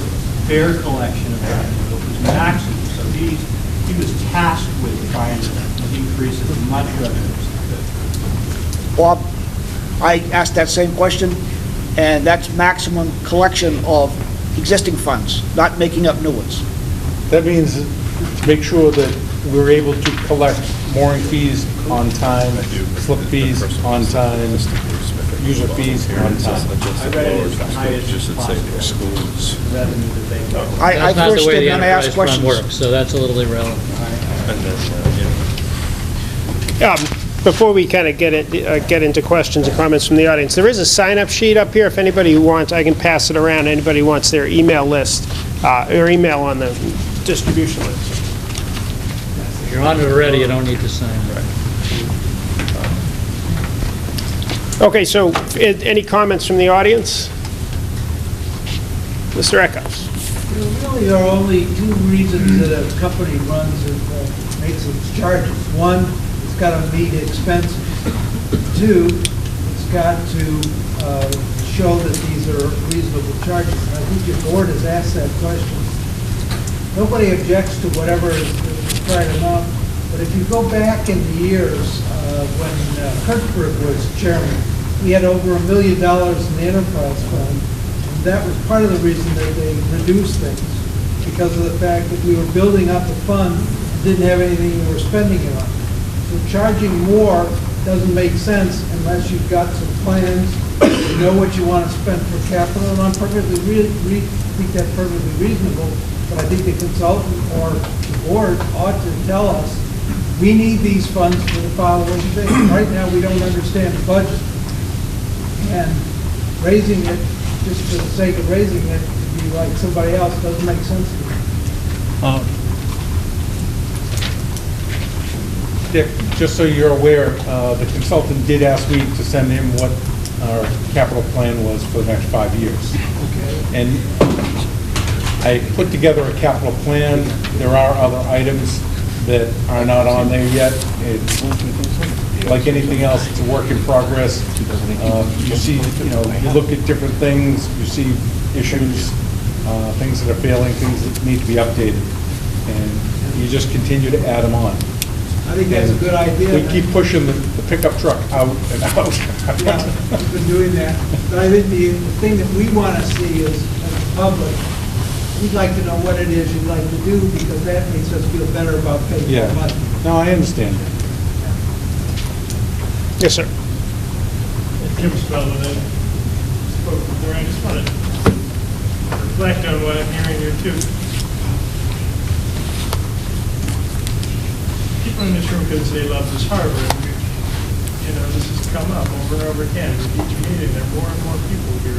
fair collection of revenue, it was maximum. So he was tasked with trying to increase as much revenue as he could. Bob, I asked that same question, and that's maximum collection of existing funds, not making up new ones. That means make sure that we're able to collect mooring fees on time, slip fees on time, user fees on time. I read it as the highest possible revenue that they cover. I That's not the first way did, the and I asked enterprise fund questions. works, so that's a little irrelevant. Before we kind of get into questions and comments from the audience, there is a sign-up sheet up here. If anybody who wants, I can pass it around. Anybody who wants their email list or email on the distribution list. If you're on it already, you don't need to sign. Okay, so any comments from the audience? Mr. Eckhouse. There really are only two reasons that a company runs and makes its charges. One, it's got to meet expenses. Two, it's got to show that these are reasonable charges. And I think your board has asked that question. Nobody objects to whatever is the required amount, but if you go back in the years when Kirkford was chairman, we had over $1 million in the enterprise fund. And that was part of the reason that they reduced things, because of the fact that we were building up a fund and didn't have anything we were spending it on. So charging more doesn't make sense unless you've got some plans, you know what you want to spend for capital, and I'm think that's perfectly reasonable, but I think the consultant or the board ought to tell us, we need these funds for the following things. Right now, we don't understand the budget, and raising it just for the sake of raising it, to be like somebody else, doesn't make sense to me. Dick, just so you're aware, the consultant did ask me to send him what our capital plan was for the next 5 years. Okay. And I put together a capital plan. There are other items that are not on there yet. It's like anything else, it's a work in progress. You see, you look at different things, you see issues, things that are failing, things that need to be updated. And you just continue to add them on. I think that's a good idea. We keep pushing the pickup truck out and out. Yeah, we've been doing that. But I think the thing that we want to see is, as a public, we'd like to know what it is you'd like to do, because that makes us feel better about paying Yeah. more money. No, I understand. Yes, sir. Jim Spellman, I spoke before, I just want to reflect on what I'm hearing here too. People in this room could say love this harbor, and this has come up over and over again with each meeting. There are more and more people here.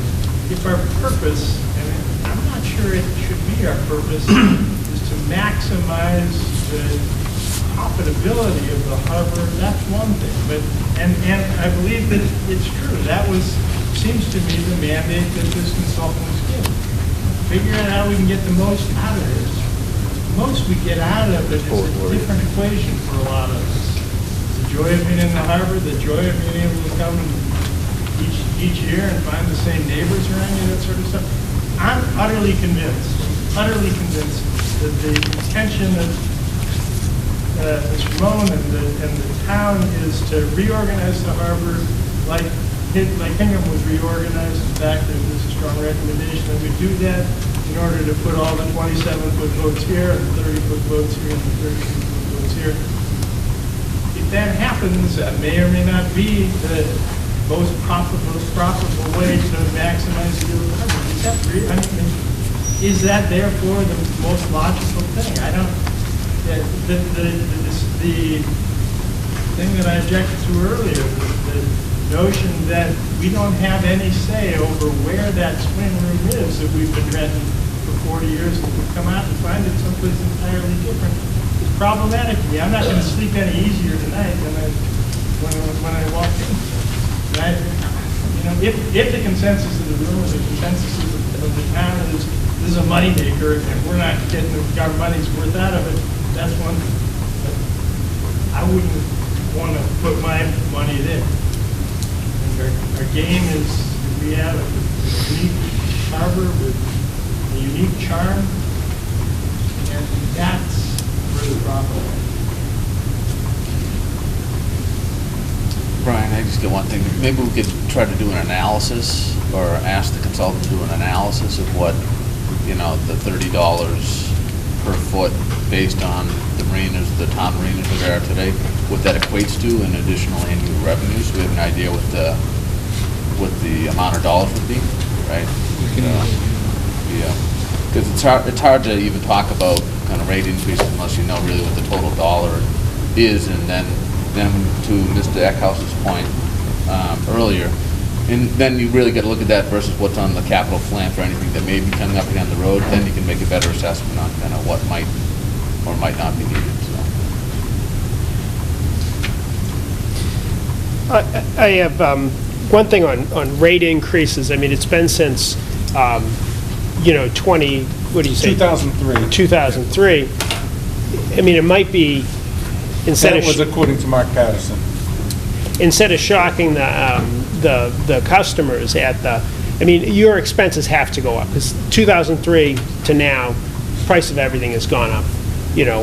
If our purpose, and I'm not sure it should be our purpose, is to maximize the profitability of the harbor, that's one thing. But and I believe that it's true. That seems to me the mandate that this consultant was given. Figure out how we can get the most out of this. The most we get out of it is a different equation for a lot of us. The joy of being in the harbor, the joy of being able to come each year and find the same neighbors around you, that sort of stuff. I'm utterly convinced that the intention of Mr. Moen and the town is to reorganize the harbor like Hingham was reorganized. In fact, there's a strong recommendation that we do that in order to put all the 27-foot boats here and the 30-foot boats here and the 30-foot boats here. If that happens, that may or may not be the most profitable way to maximize the yield of the harbor. Is that therefore the most logical thing? I don't. The thing that I objected to earlier, the notion that we don't have any say over where that swing room is that we've been renting for 40 years, and we come out and find it someplace entirely different, is problematic to me. I'm not going to sleep any easier tonight than when I walked in. If the consensus of the room or the consensus of the town is this is a moneymaker and we're not getting our money's worth out of it, that's one thing. But I wouldn't want to put my money there. Our game is, we have a unique harbor with a unique charm, and that's where the profit is. Brian, I just get one thing. Maybe we could try to do an analysis, or ask the consultant to do an analysis of what, the $30 per foot based on the marinas, the town marinas that there are today, what that equates to in additional annual revenue, so we have an idea what the amount of dollars would be, right? Yeah, because it's hard to even talk about kind of rate increases unless you know really what the total dollar is, and then to Mr. Eckhouse's point earlier, and then you really got to look at that versus what's on the capital plan for anything that may be coming up down the road. Then you can make a better assessment on kind of what might or might not be needed. So. I have one thing on rate increases. I mean, it's been since 20. What do you say? 2003. 2003. I mean, it might be instead That of was according to Mark Patterson. instead of shocking the customers at the, I mean, your expenses have to go up, because 2003 to now, price of everything has gone up,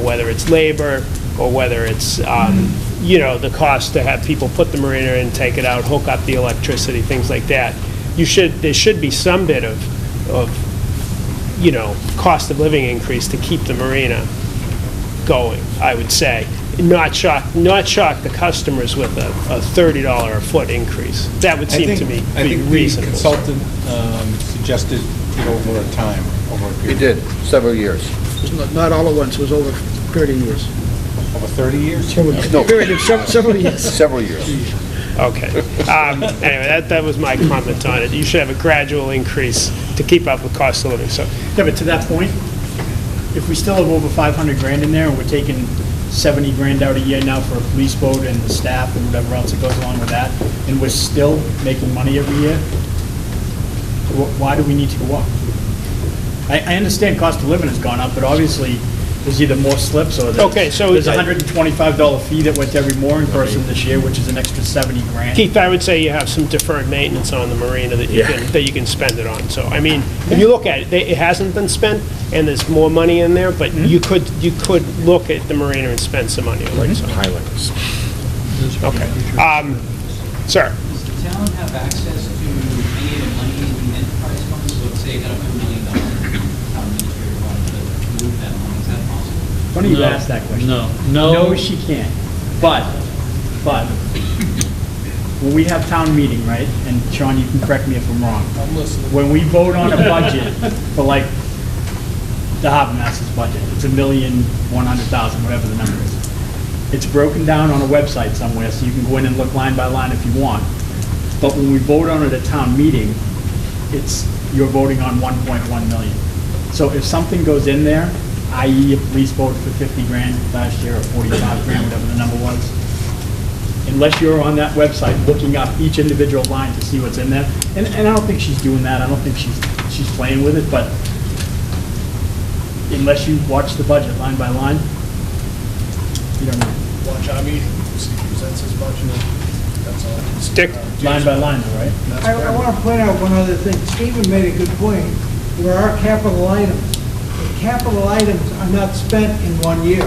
whether it's labor or whether it's, the cost to have people put the marina in, take it out, hook up the electricity, things like that. There should be some bit of cost of living increase to keep the marina going, I would say. Not shock the customers with a $30 a foot increase. That would seem to me I be think reasonable. the consultant suggested it over a He period. did, several years. Not all at once, it was over 30 years. Over 30 years? Period of several years. Several years. Okay. Anyway, that was my comment on it. You should have a gradual increase to keep up with cost of living, so. Yeah, but to that point, if we still have over 500 grand in there, and we're taking 70 grand out a year now for a police boat and the staff and whatever else that goes along with that, and we're still making money every year, why do we need to go up? I understand cost of living has gone up, but obviously, there's either more slips or Okay, so- there's a $125 fee that went to every mooring person this year, which is an extra 70 grand. Keith, I would say you have some deferred maintenance on the marina that you can spend it on. So, I mean, if you look at it, it hasn't been spent, and there's more money in there, but you could look at the marina and spend some money on it. So. Highlights. Okay. Sir? Does the town have access to any of the money in the enterprise funds? So let's say it got up to $1 million, town administrator wanted to move that money, is that possible? Funny you asked that question. No, she can't. But, when we have town meeting, right, and Sean, you can correct me if I'm wrong. I'm listening. When we vote on a budget for like the harbor master's budget, it's $1,100,000, whatever the number is. It's broken down on a website somewhere, so you can go in and look line by line if you want. But when we vote on it at town meeting, you're voting on 1.1 million. So if something goes in there, i.e. a police boat for 50 grand last year, or 45 grand, whatever the number was, unless you're on that website looking up each individual line to see what's in there, and I don't think she's doing that, I don't think she's playing with it, but unless you watch the budget line by line, you don't know. Watch our meeting, see who presents his budget. That's all. Dick? Line by line, though, right? I want to point out one other thing. Stephen made a good point. There are capital items. The capital items are not spent in 1 year.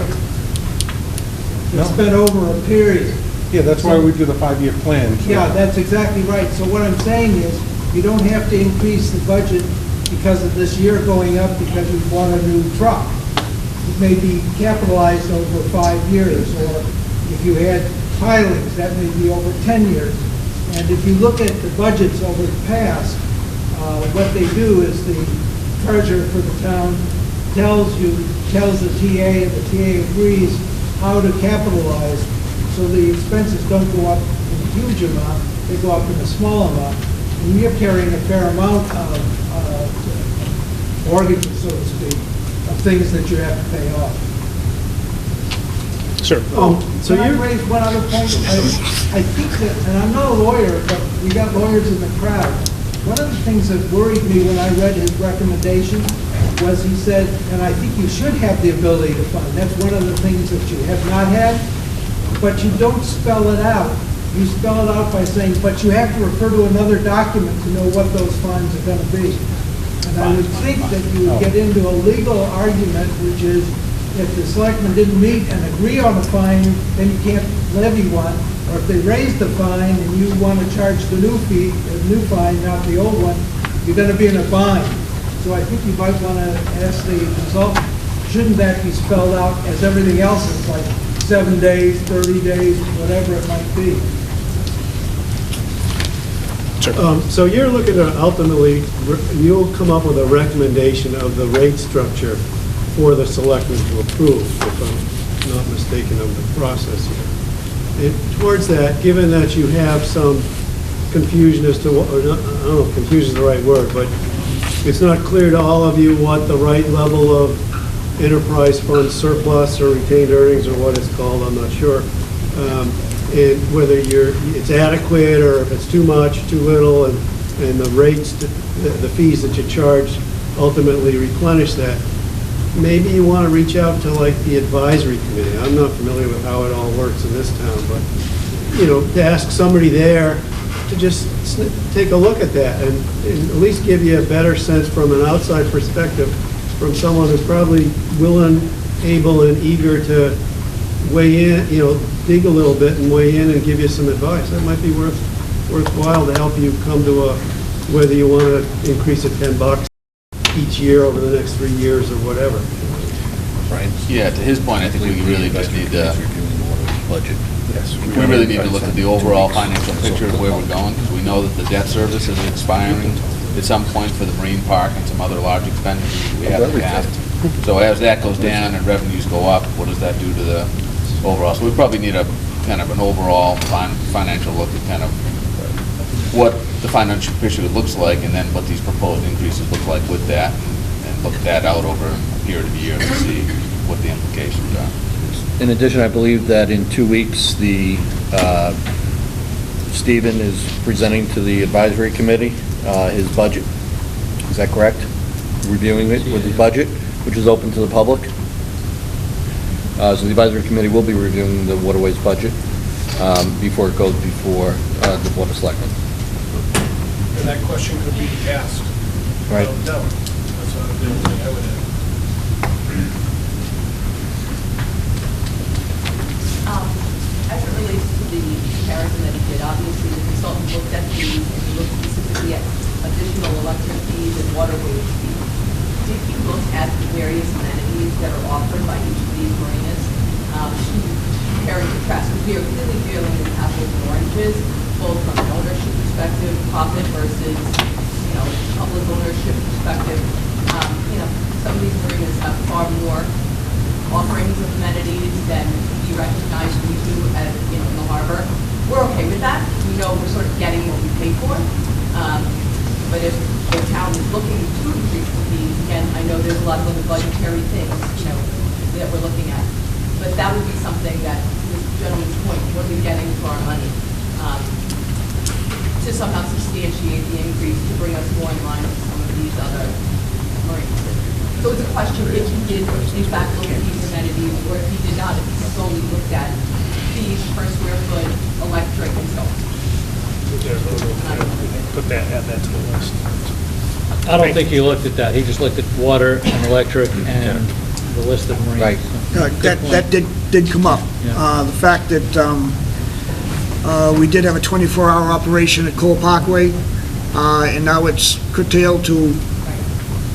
They're spent over a period. Yeah, that's why we do the 5-year plan. so- Yeah, that's exactly right. So what I'm saying is, you don't have to increase the budget because of this year going up because we bought a new truck. It may be capitalized over 5 years, or if you had pilings, that may be over 10 years. And if you look at the budgets over the past, what they do is the treasurer for the town tells the TA, and the TA agrees how to capitalize, so the expenses don't go up in a huge amount, they go up in a small amount. And you're carrying a fair amount of mortgages, so to speak, of things that you have to pay off. Sure. So can I raise one other point? I think that, and I'm not a lawyer, but we got lawyers in the crowd. One of the things that worried me when I read his recommendation was he said, and I think you should have the ability to fund. That's one of the things that you have not had, but you don't spell it out. You spell it out by saying, but you have to refer to another document to know what those fines are going to be. And I would think that you would get into a legal argument, which is, if the selectmen didn't meet and agree on a fine, then you can't levy one. Or if they raise the fine and you want to charge the new fee, the new fine, not the old one, you're going to be in a bind. So I think you might want to ask the consultant, shouldn't that be spelled out as everything else is, like 7 days, 30 days, whatever it might be? So you're looking to ultimately, you'll come up with a recommendation of the rate structure for the selectmen to approve, if I'm not mistaken of the process here. And towards that, given that you have some confusion as to what, or not, I don't know if confusion is the right word, but it's not clear to all of you what the right level of enterprise fund surplus or retained earnings or what it's called, I'm not sure. And whether it's adequate or if it's too much, too little, and the rates, the fees that you charge ultimately replenish that. Maybe you want to reach out to like the advisory committee. I'm not familiar with how it all works in this town, but, you know, to ask somebody there to just take a look at that and at least give you a better sense from an outside perspective from someone who's probably willing, able, and eager to weigh in, you know, dig a little bit and weigh in and give you some advice. That might be worthwhile to help you come to whether you want to increase it $10 each year over the next 3 years or whatever. Right. Yeah, to his point, I think we really just need to, we really need to look at the overall financial picture of where we're going, because we know that the debt service is expiring at some point for the marine park and some other large expenditures we have in the past. So as that goes down and revenues go up, what does that do to the overall? So we probably need to kind of an overall financial look at kind of what the financial picture looks like, and then what these proposed increases look like with that, and look that out over a period of years to see what the implications are. In addition, I believe that in 2 weeks, Stephen is presenting to the advisory committee his budget. Is that correct? Reviewing it with the budget, which is open to the public. So the advisory committee will be reviewing the waterways budget before it goes before the Board of Selectmen. And that question could be asked. Right. No, that's the only thing I would add. As it relates to the comparison that he did, obviously the consultant looked at these and he looked specifically at additional electric fees and waterways fees. Did he look at the various amenities that are offered by each of these marinas? Compare and contrast, because we are clearly dealing with apples and oranges, both from an ownership perspective, profit versus, public ownership perspective. Some of these marinas have far more offerings of amenities than we recognize we do at, in the harbor. We're okay with that. We know we're sort of getting what we pay for. But if the town is looking to increase the fees, again, I know there's a lot of other budgetary things, that we're looking at. But that would be something that, to this gentleman's point, what are we getting for our money? To somehow substantiate the increase to bring us more in line with some of these other marinas. So it's a question if he did, in fact, look at these amenities, or if he did not, if he solely looked at fees per square foot, electric, and so on. Add that to the list. I don't think he looked at that. He just looked at water and electric and the list of marinas. Right. That did come up. Yeah. The fact that we did have a 24-hour operation at Cole Parkway, and now it's curtailed to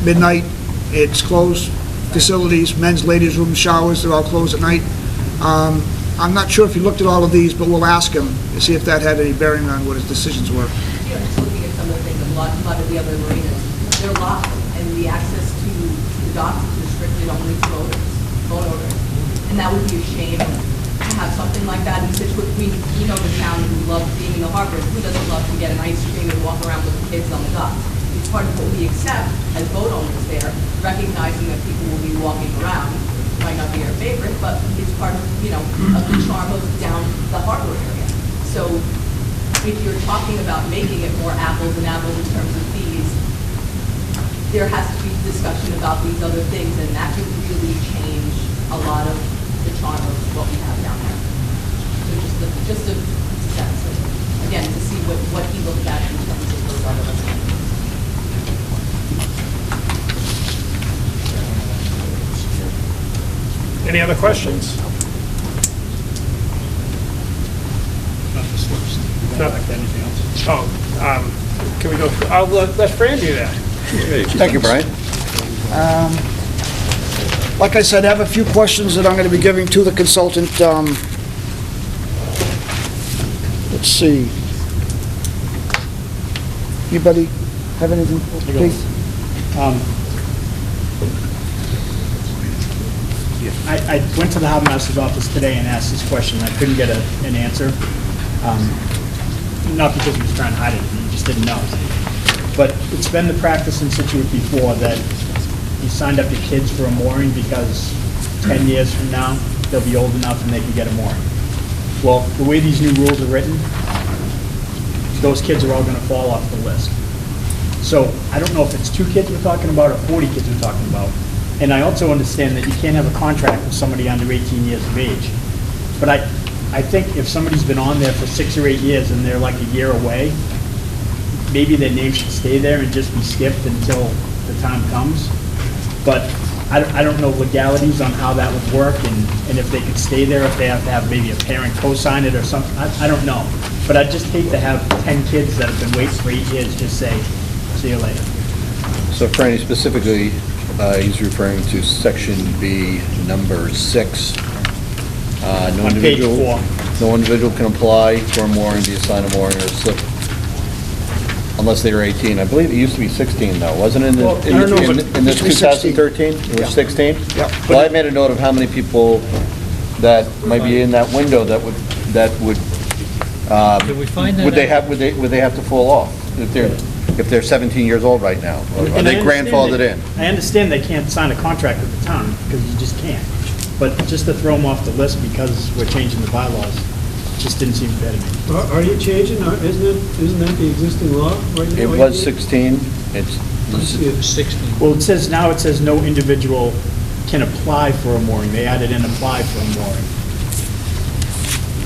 midnight. It's closed. Facilities, men's, ladies' room, showers, they're all closed at night. I'm not sure if he looked at all of these, but we'll ask him to see if that had any bearing on what his decisions were. Just looking at some of the things, a lot of the other marinas, they're locked, and the access to the docks is restricted only to boat owners. And that would be a shame to have something like that in Scituate. We know the town who loves being in the harbor. Who doesn't love to get an ice cream and walk around with the kids on the docks? It's part of what we accept as boat owners there, recognizing that people will be walking around. Might not be our favorite, but it's part of, of the charm of down the harbor area. So if you're talking about making it more apples and apples in terms of fees, there has to be discussion about these other things, and that could really change a lot of the charm of what we have down there. So just a sense of, again, to see what he looked at in terms of those other things. Any other questions? Not this list. No. Anything else? Oh, can we go through, I'll let Fran do that. Thank you, Brian. Like I said, I have a few questions that I'm going to be giving to the consultant. Let's see. Anybody have anything? Please. I went to the harbor master's office today and asked this question. I couldn't get an answer. Not because he was trying to hide it, he just didn't know. But it's been the practice in Scituate before that you signed up your kids for a mooring because 10 years from now, they'll be old enough and they can get a mooring. Well, the way these new rules are written, those kids are all going to fall off the list. So I don't know if it's 2 kids we're talking about or 40 kids we're talking about. And I also understand that you can't have a contract with somebody under 18 years of age. But I think if somebody's been on there for 6 or 8 years and they're like a year away, maybe their name should stay there and just be skipped until the time comes. But I don't know legalities on how that would work and if they could stay there, if they have to have maybe a parent co-sign it or something. I don't know. But I'd just hate to have 10 kids that have been waiting for 8 years just say, see you later. So Franny, specifically, he's referring to section B, number 6. No On page individual, 4. no individual can apply for a mooring, be assigned a mooring or slip unless they are 18. I believe it used to be 16 though, wasn't it? Well, I don't know, but In this it was 16. 2013? It Yeah. was 16? Yeah. Well, I made a note of how many people that might be in that window that would that would, Did we find that would they out? have, would they have to fall off if they're 17 years old right now? Are And they I understand grandfathered they- in? I understand they can't sign a contract with the town, because you just can't. But just to throw them off the list because we're changing the bylaws, just didn't seem fair to me. Are you changing, isn't that the existing law right now? It was 16, it's, 16. Well, now it says no individual can apply for a mooring. They added in apply for a mooring.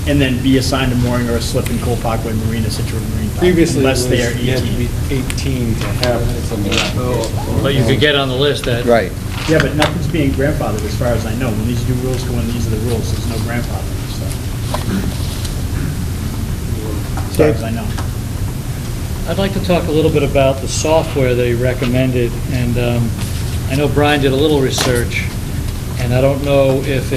And then be assigned a mooring or a slip in Cole Parkway Marina, Scituate Marine Park, Previously, unless they are you had to 18. be 18 to have something like that. But you could get on the list that. right. Yeah, but nothing's being grandfathered as far as I know. When these new rules go in, these are the rules. There's no grandfathering, so. As far as I know. I'd like to talk a little bit about the software they recommended, and I know Brian did a little research, and I don't know if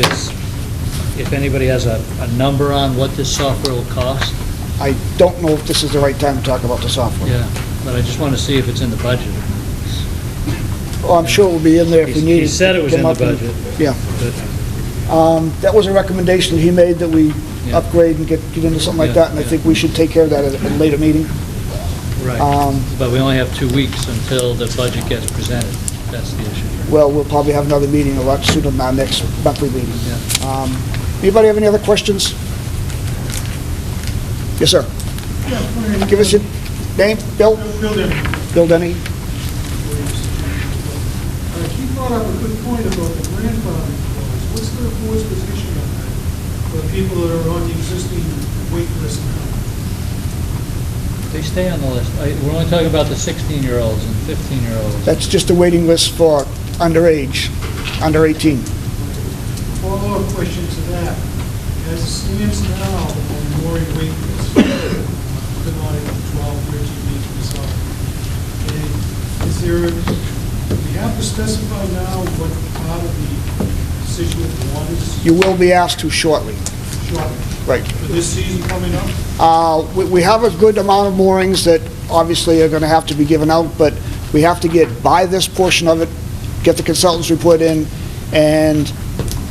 anybody has a number on what this software will cost. I don't know if this is the right time to talk about the software. Yeah, but I just want to see if it's in the budget. Oh, I'm sure it will be in there if we need it. He said it was in Come the up and- budget. Yeah. That was a recommendation he made, that we upgrade and get into something like that, and I think we should take care of that at a later meeting. Right, but we only have 2 weeks until the budget gets presented. That's the issue. Well, we'll probably have another meeting a lot sooner than our next monthly meeting. Anybody have any other questions? Yes, sir. Give us your name, Bill? Bill Denny. Bill Denny. He brought up a good point about the grandfathering clause. What's the board's position on that? For people that are on the existing wait list now? They stay on the list. We're only talking about the 16-year-olds and 15-year-olds. That's just a waiting list for underage, under 18. Follow-up question to that. As it stands now, on the mooring wait list, been on it for 12, 13 weeks myself. And is there, we have to specify now what part of the Scituate Waterways You will be asked to shortly. short Right. for this season coming up? We have a good amount of moorings that obviously are going to have to be given out, but we have to get by this portion of it, get the consultant's report in, and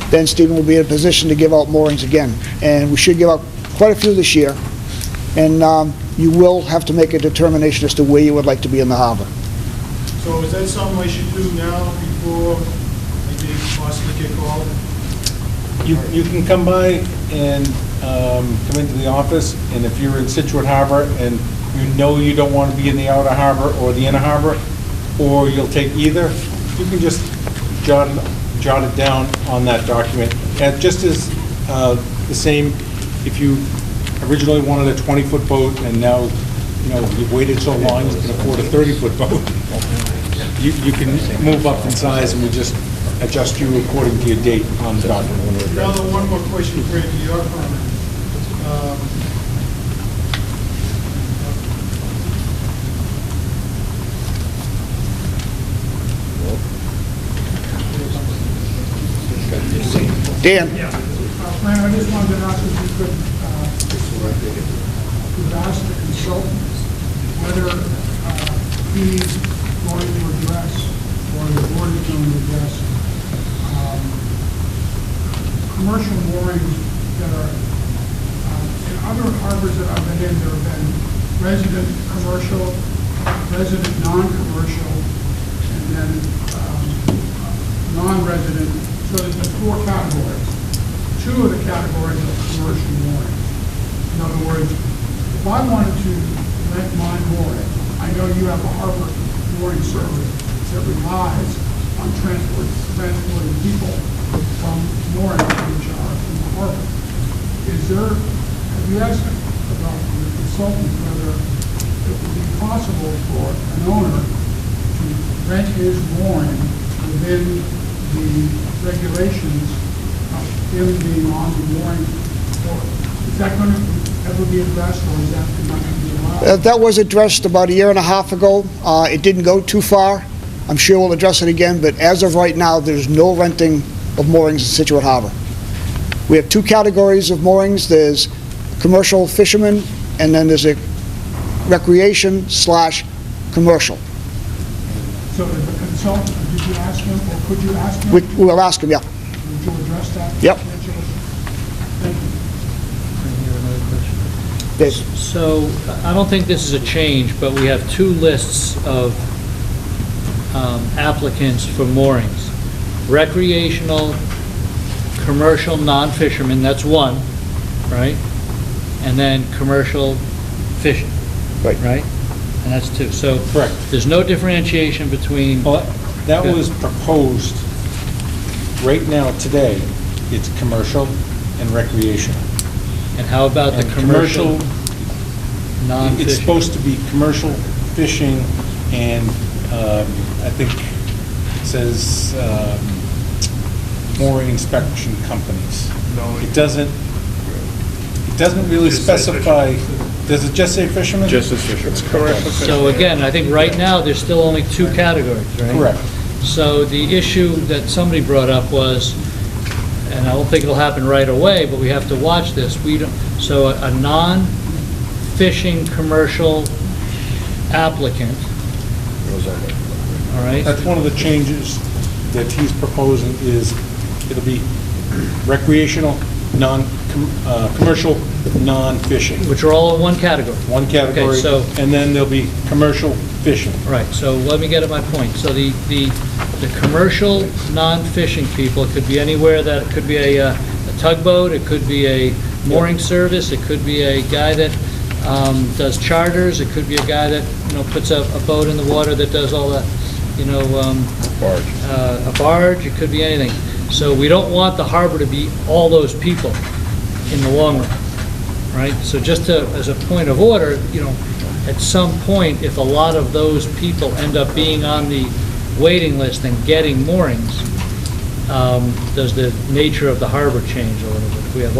then Stephen will be in a position to give out moorings again. And we should give out quite a few this year, and you will have to make a determination as to where you would like to be in the harbor. So is that something I should do now before I may possibly get called? You can come by and come into the office, and if you're in Scituate Harbor and you know you don't want to be in the outer harbor or the inner harbor, or you'll take either, you can just jot it down on that document. And just as the same, if you originally wanted a 20-foot boat and now, you've waited so long, you can afford a 30-foot boat, you can move up in size, and we just adjust you according to your date on the document. Now, one more question, Frank, to your comment. Dan? Frank, I just wanted to ask if you could ask the consultant whether he's going to address, or the board is going to address, commercial moorings that are, in other harbors that I've been in, there have been resident commercial, resident non-commercial, and then non-resident. So there's been 4 categories. 2 of the categories are commercial mooring. In other words, if I wanted to rent my mooring, I know you have a harbor mooring service that relies on transporting people from mooring which are in the harbor. Have you asked about the consultant whether it would be possible for an owner to rent his mooring within the regulations of him being on the mooring boat? Is that going to ever be addressed, or is that not going to be allowed? That was addressed about a year and a half ago. It didn't go too far. I'm sure we'll address it again, but as of right now, there's no renting of moorings in Scituate Harbor. We have 2 categories of moorings. There's commercial fishermen, and then there's a recreation/commercial. So the consultant, did you ask him, or could you ask him? We'll ask him, yeah. Would you address that? Yep. Thank you. Dave? So I don't think this is a change, but we have two lists of applicants for moorings. Recreational, commercial, non-fishermen, that's one, right? And then commercial fishing. Right. Right? And that's two. So Correct. there's no differentiation between... Well, that was proposed, right now, today, it's commercial and recreational. And how about the And commercial non-fishing? It's supposed to be commercial fishing and, I think it says, mooring inspection companies. No, It doesn't really Just say specify, does it just say fishermen? Just as fishermen. It's correct. So again, I think right now, there's still only two categories, right? Correct. So the issue that somebody brought up was, and I don't think it'll happen right away, but we have to watch this. So a non-fishing commercial applicant, all right? That's one of the changes that he's proposing is it'll be recreational, commercial, non-fishing. Which are all in one category. One category, Okay, so- and then there'll be commercial fishing. Right, so let me get at my point. So the commercial, non-fishing people, it could be anywhere that, it could be a tugboat, it could be a mooring service, it could be a guy that does charters, it could be a guy that, puts a boat in the water that does all the, a barge, it could be anything. So we don't want the harbor to be all those people in the long run, right? So just as a point of order, at some point, if a lot of those people end up being on the waiting list and getting moorings, does the nature of the harbor change a little bit? If we have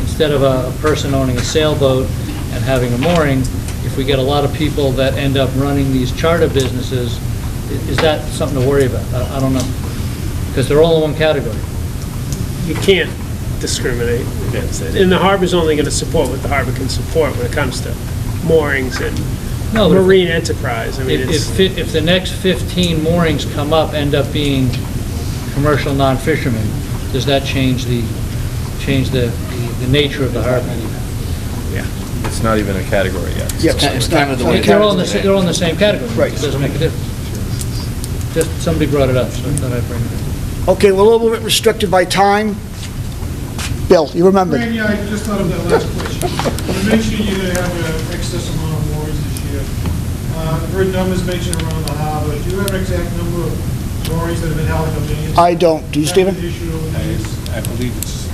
instead of a person owning a sailboat and having a mooring, if we get a lot of people that end up running these charter businesses, is that something to worry about? I don't know. Because they're all in one category. You can't discriminate against it. And the harbor's only going to support what the harbor can support when it comes to moorings and No, but if- marine enterprise. I mean, it's... If the next 15 moorings come up, end up being commercial non-fishermen, does that change the nature of the harbor? Yeah. It's not even a category yet. It's kind of the way. They're all in the same category. Right. It doesn't make a difference. Just, somebody brought it up, so I thought I'd bring it up. Okay, we're a little bit restricted by time. Bill, you remembered. Randy, I just thought of that last question. You mentioned you're going to have an excess amount of moorings this year. I've heard numbers mentioned around the harbor. Do you have an exact number of moorings that have been held up? I don't. Do you, Stephen? I believe it's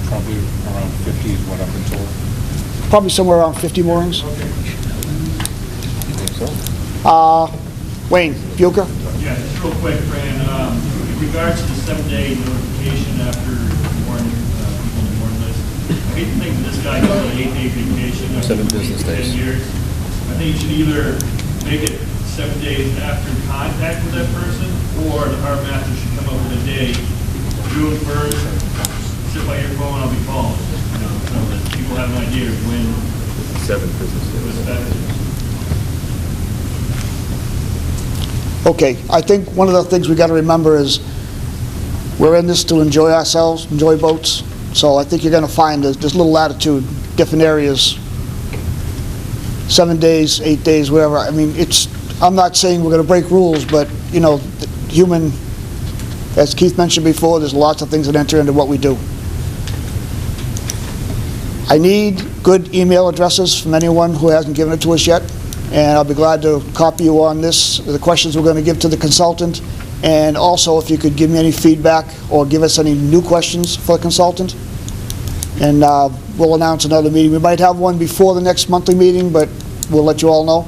probably around 50 is what I've been told. Probably somewhere around 50 moorings. Wayne, Bucher? Yeah, just real quick, Fran, in regards to the 7-day notification after warning, people on the warning list, I hate to think that this guy goes on an 8-day vacation. after 7 business 10 days. years. I think you should either make it 7 days after contact with that person, or the harbor master should come up with a day, June 1st, sit by your phone, I'll be calling, so that people have an idea of when 7 business it was days. effective. Okay, I think one of the things we got to remember is we're in this to enjoy ourselves, enjoy boats. So I think you're going to find there's little latitude, different areas, 7 days, 8 days, whatever. I mean, I'm not saying we're going to break rules, but, human, as Keith mentioned before, there's lots of things that enter into what we do. I need good email addresses from anyone who hasn't given it to us yet. And I'll be glad to copy you on this, the questions we're going to give to the consultant. And also, if you could give me any feedback or give us any new questions for the consultant. And we'll announce another meeting. We might have one before the next monthly meeting, but we'll let you all know.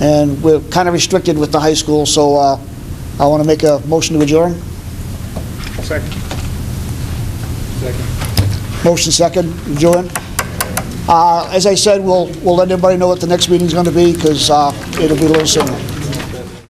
And we're kind of restricted with the high school, so I want to make a motion to adjourn. Second. Motion second, adjourn. As I said, we'll let everybody know what the next meeting's going to be, because it'll be a little sooner.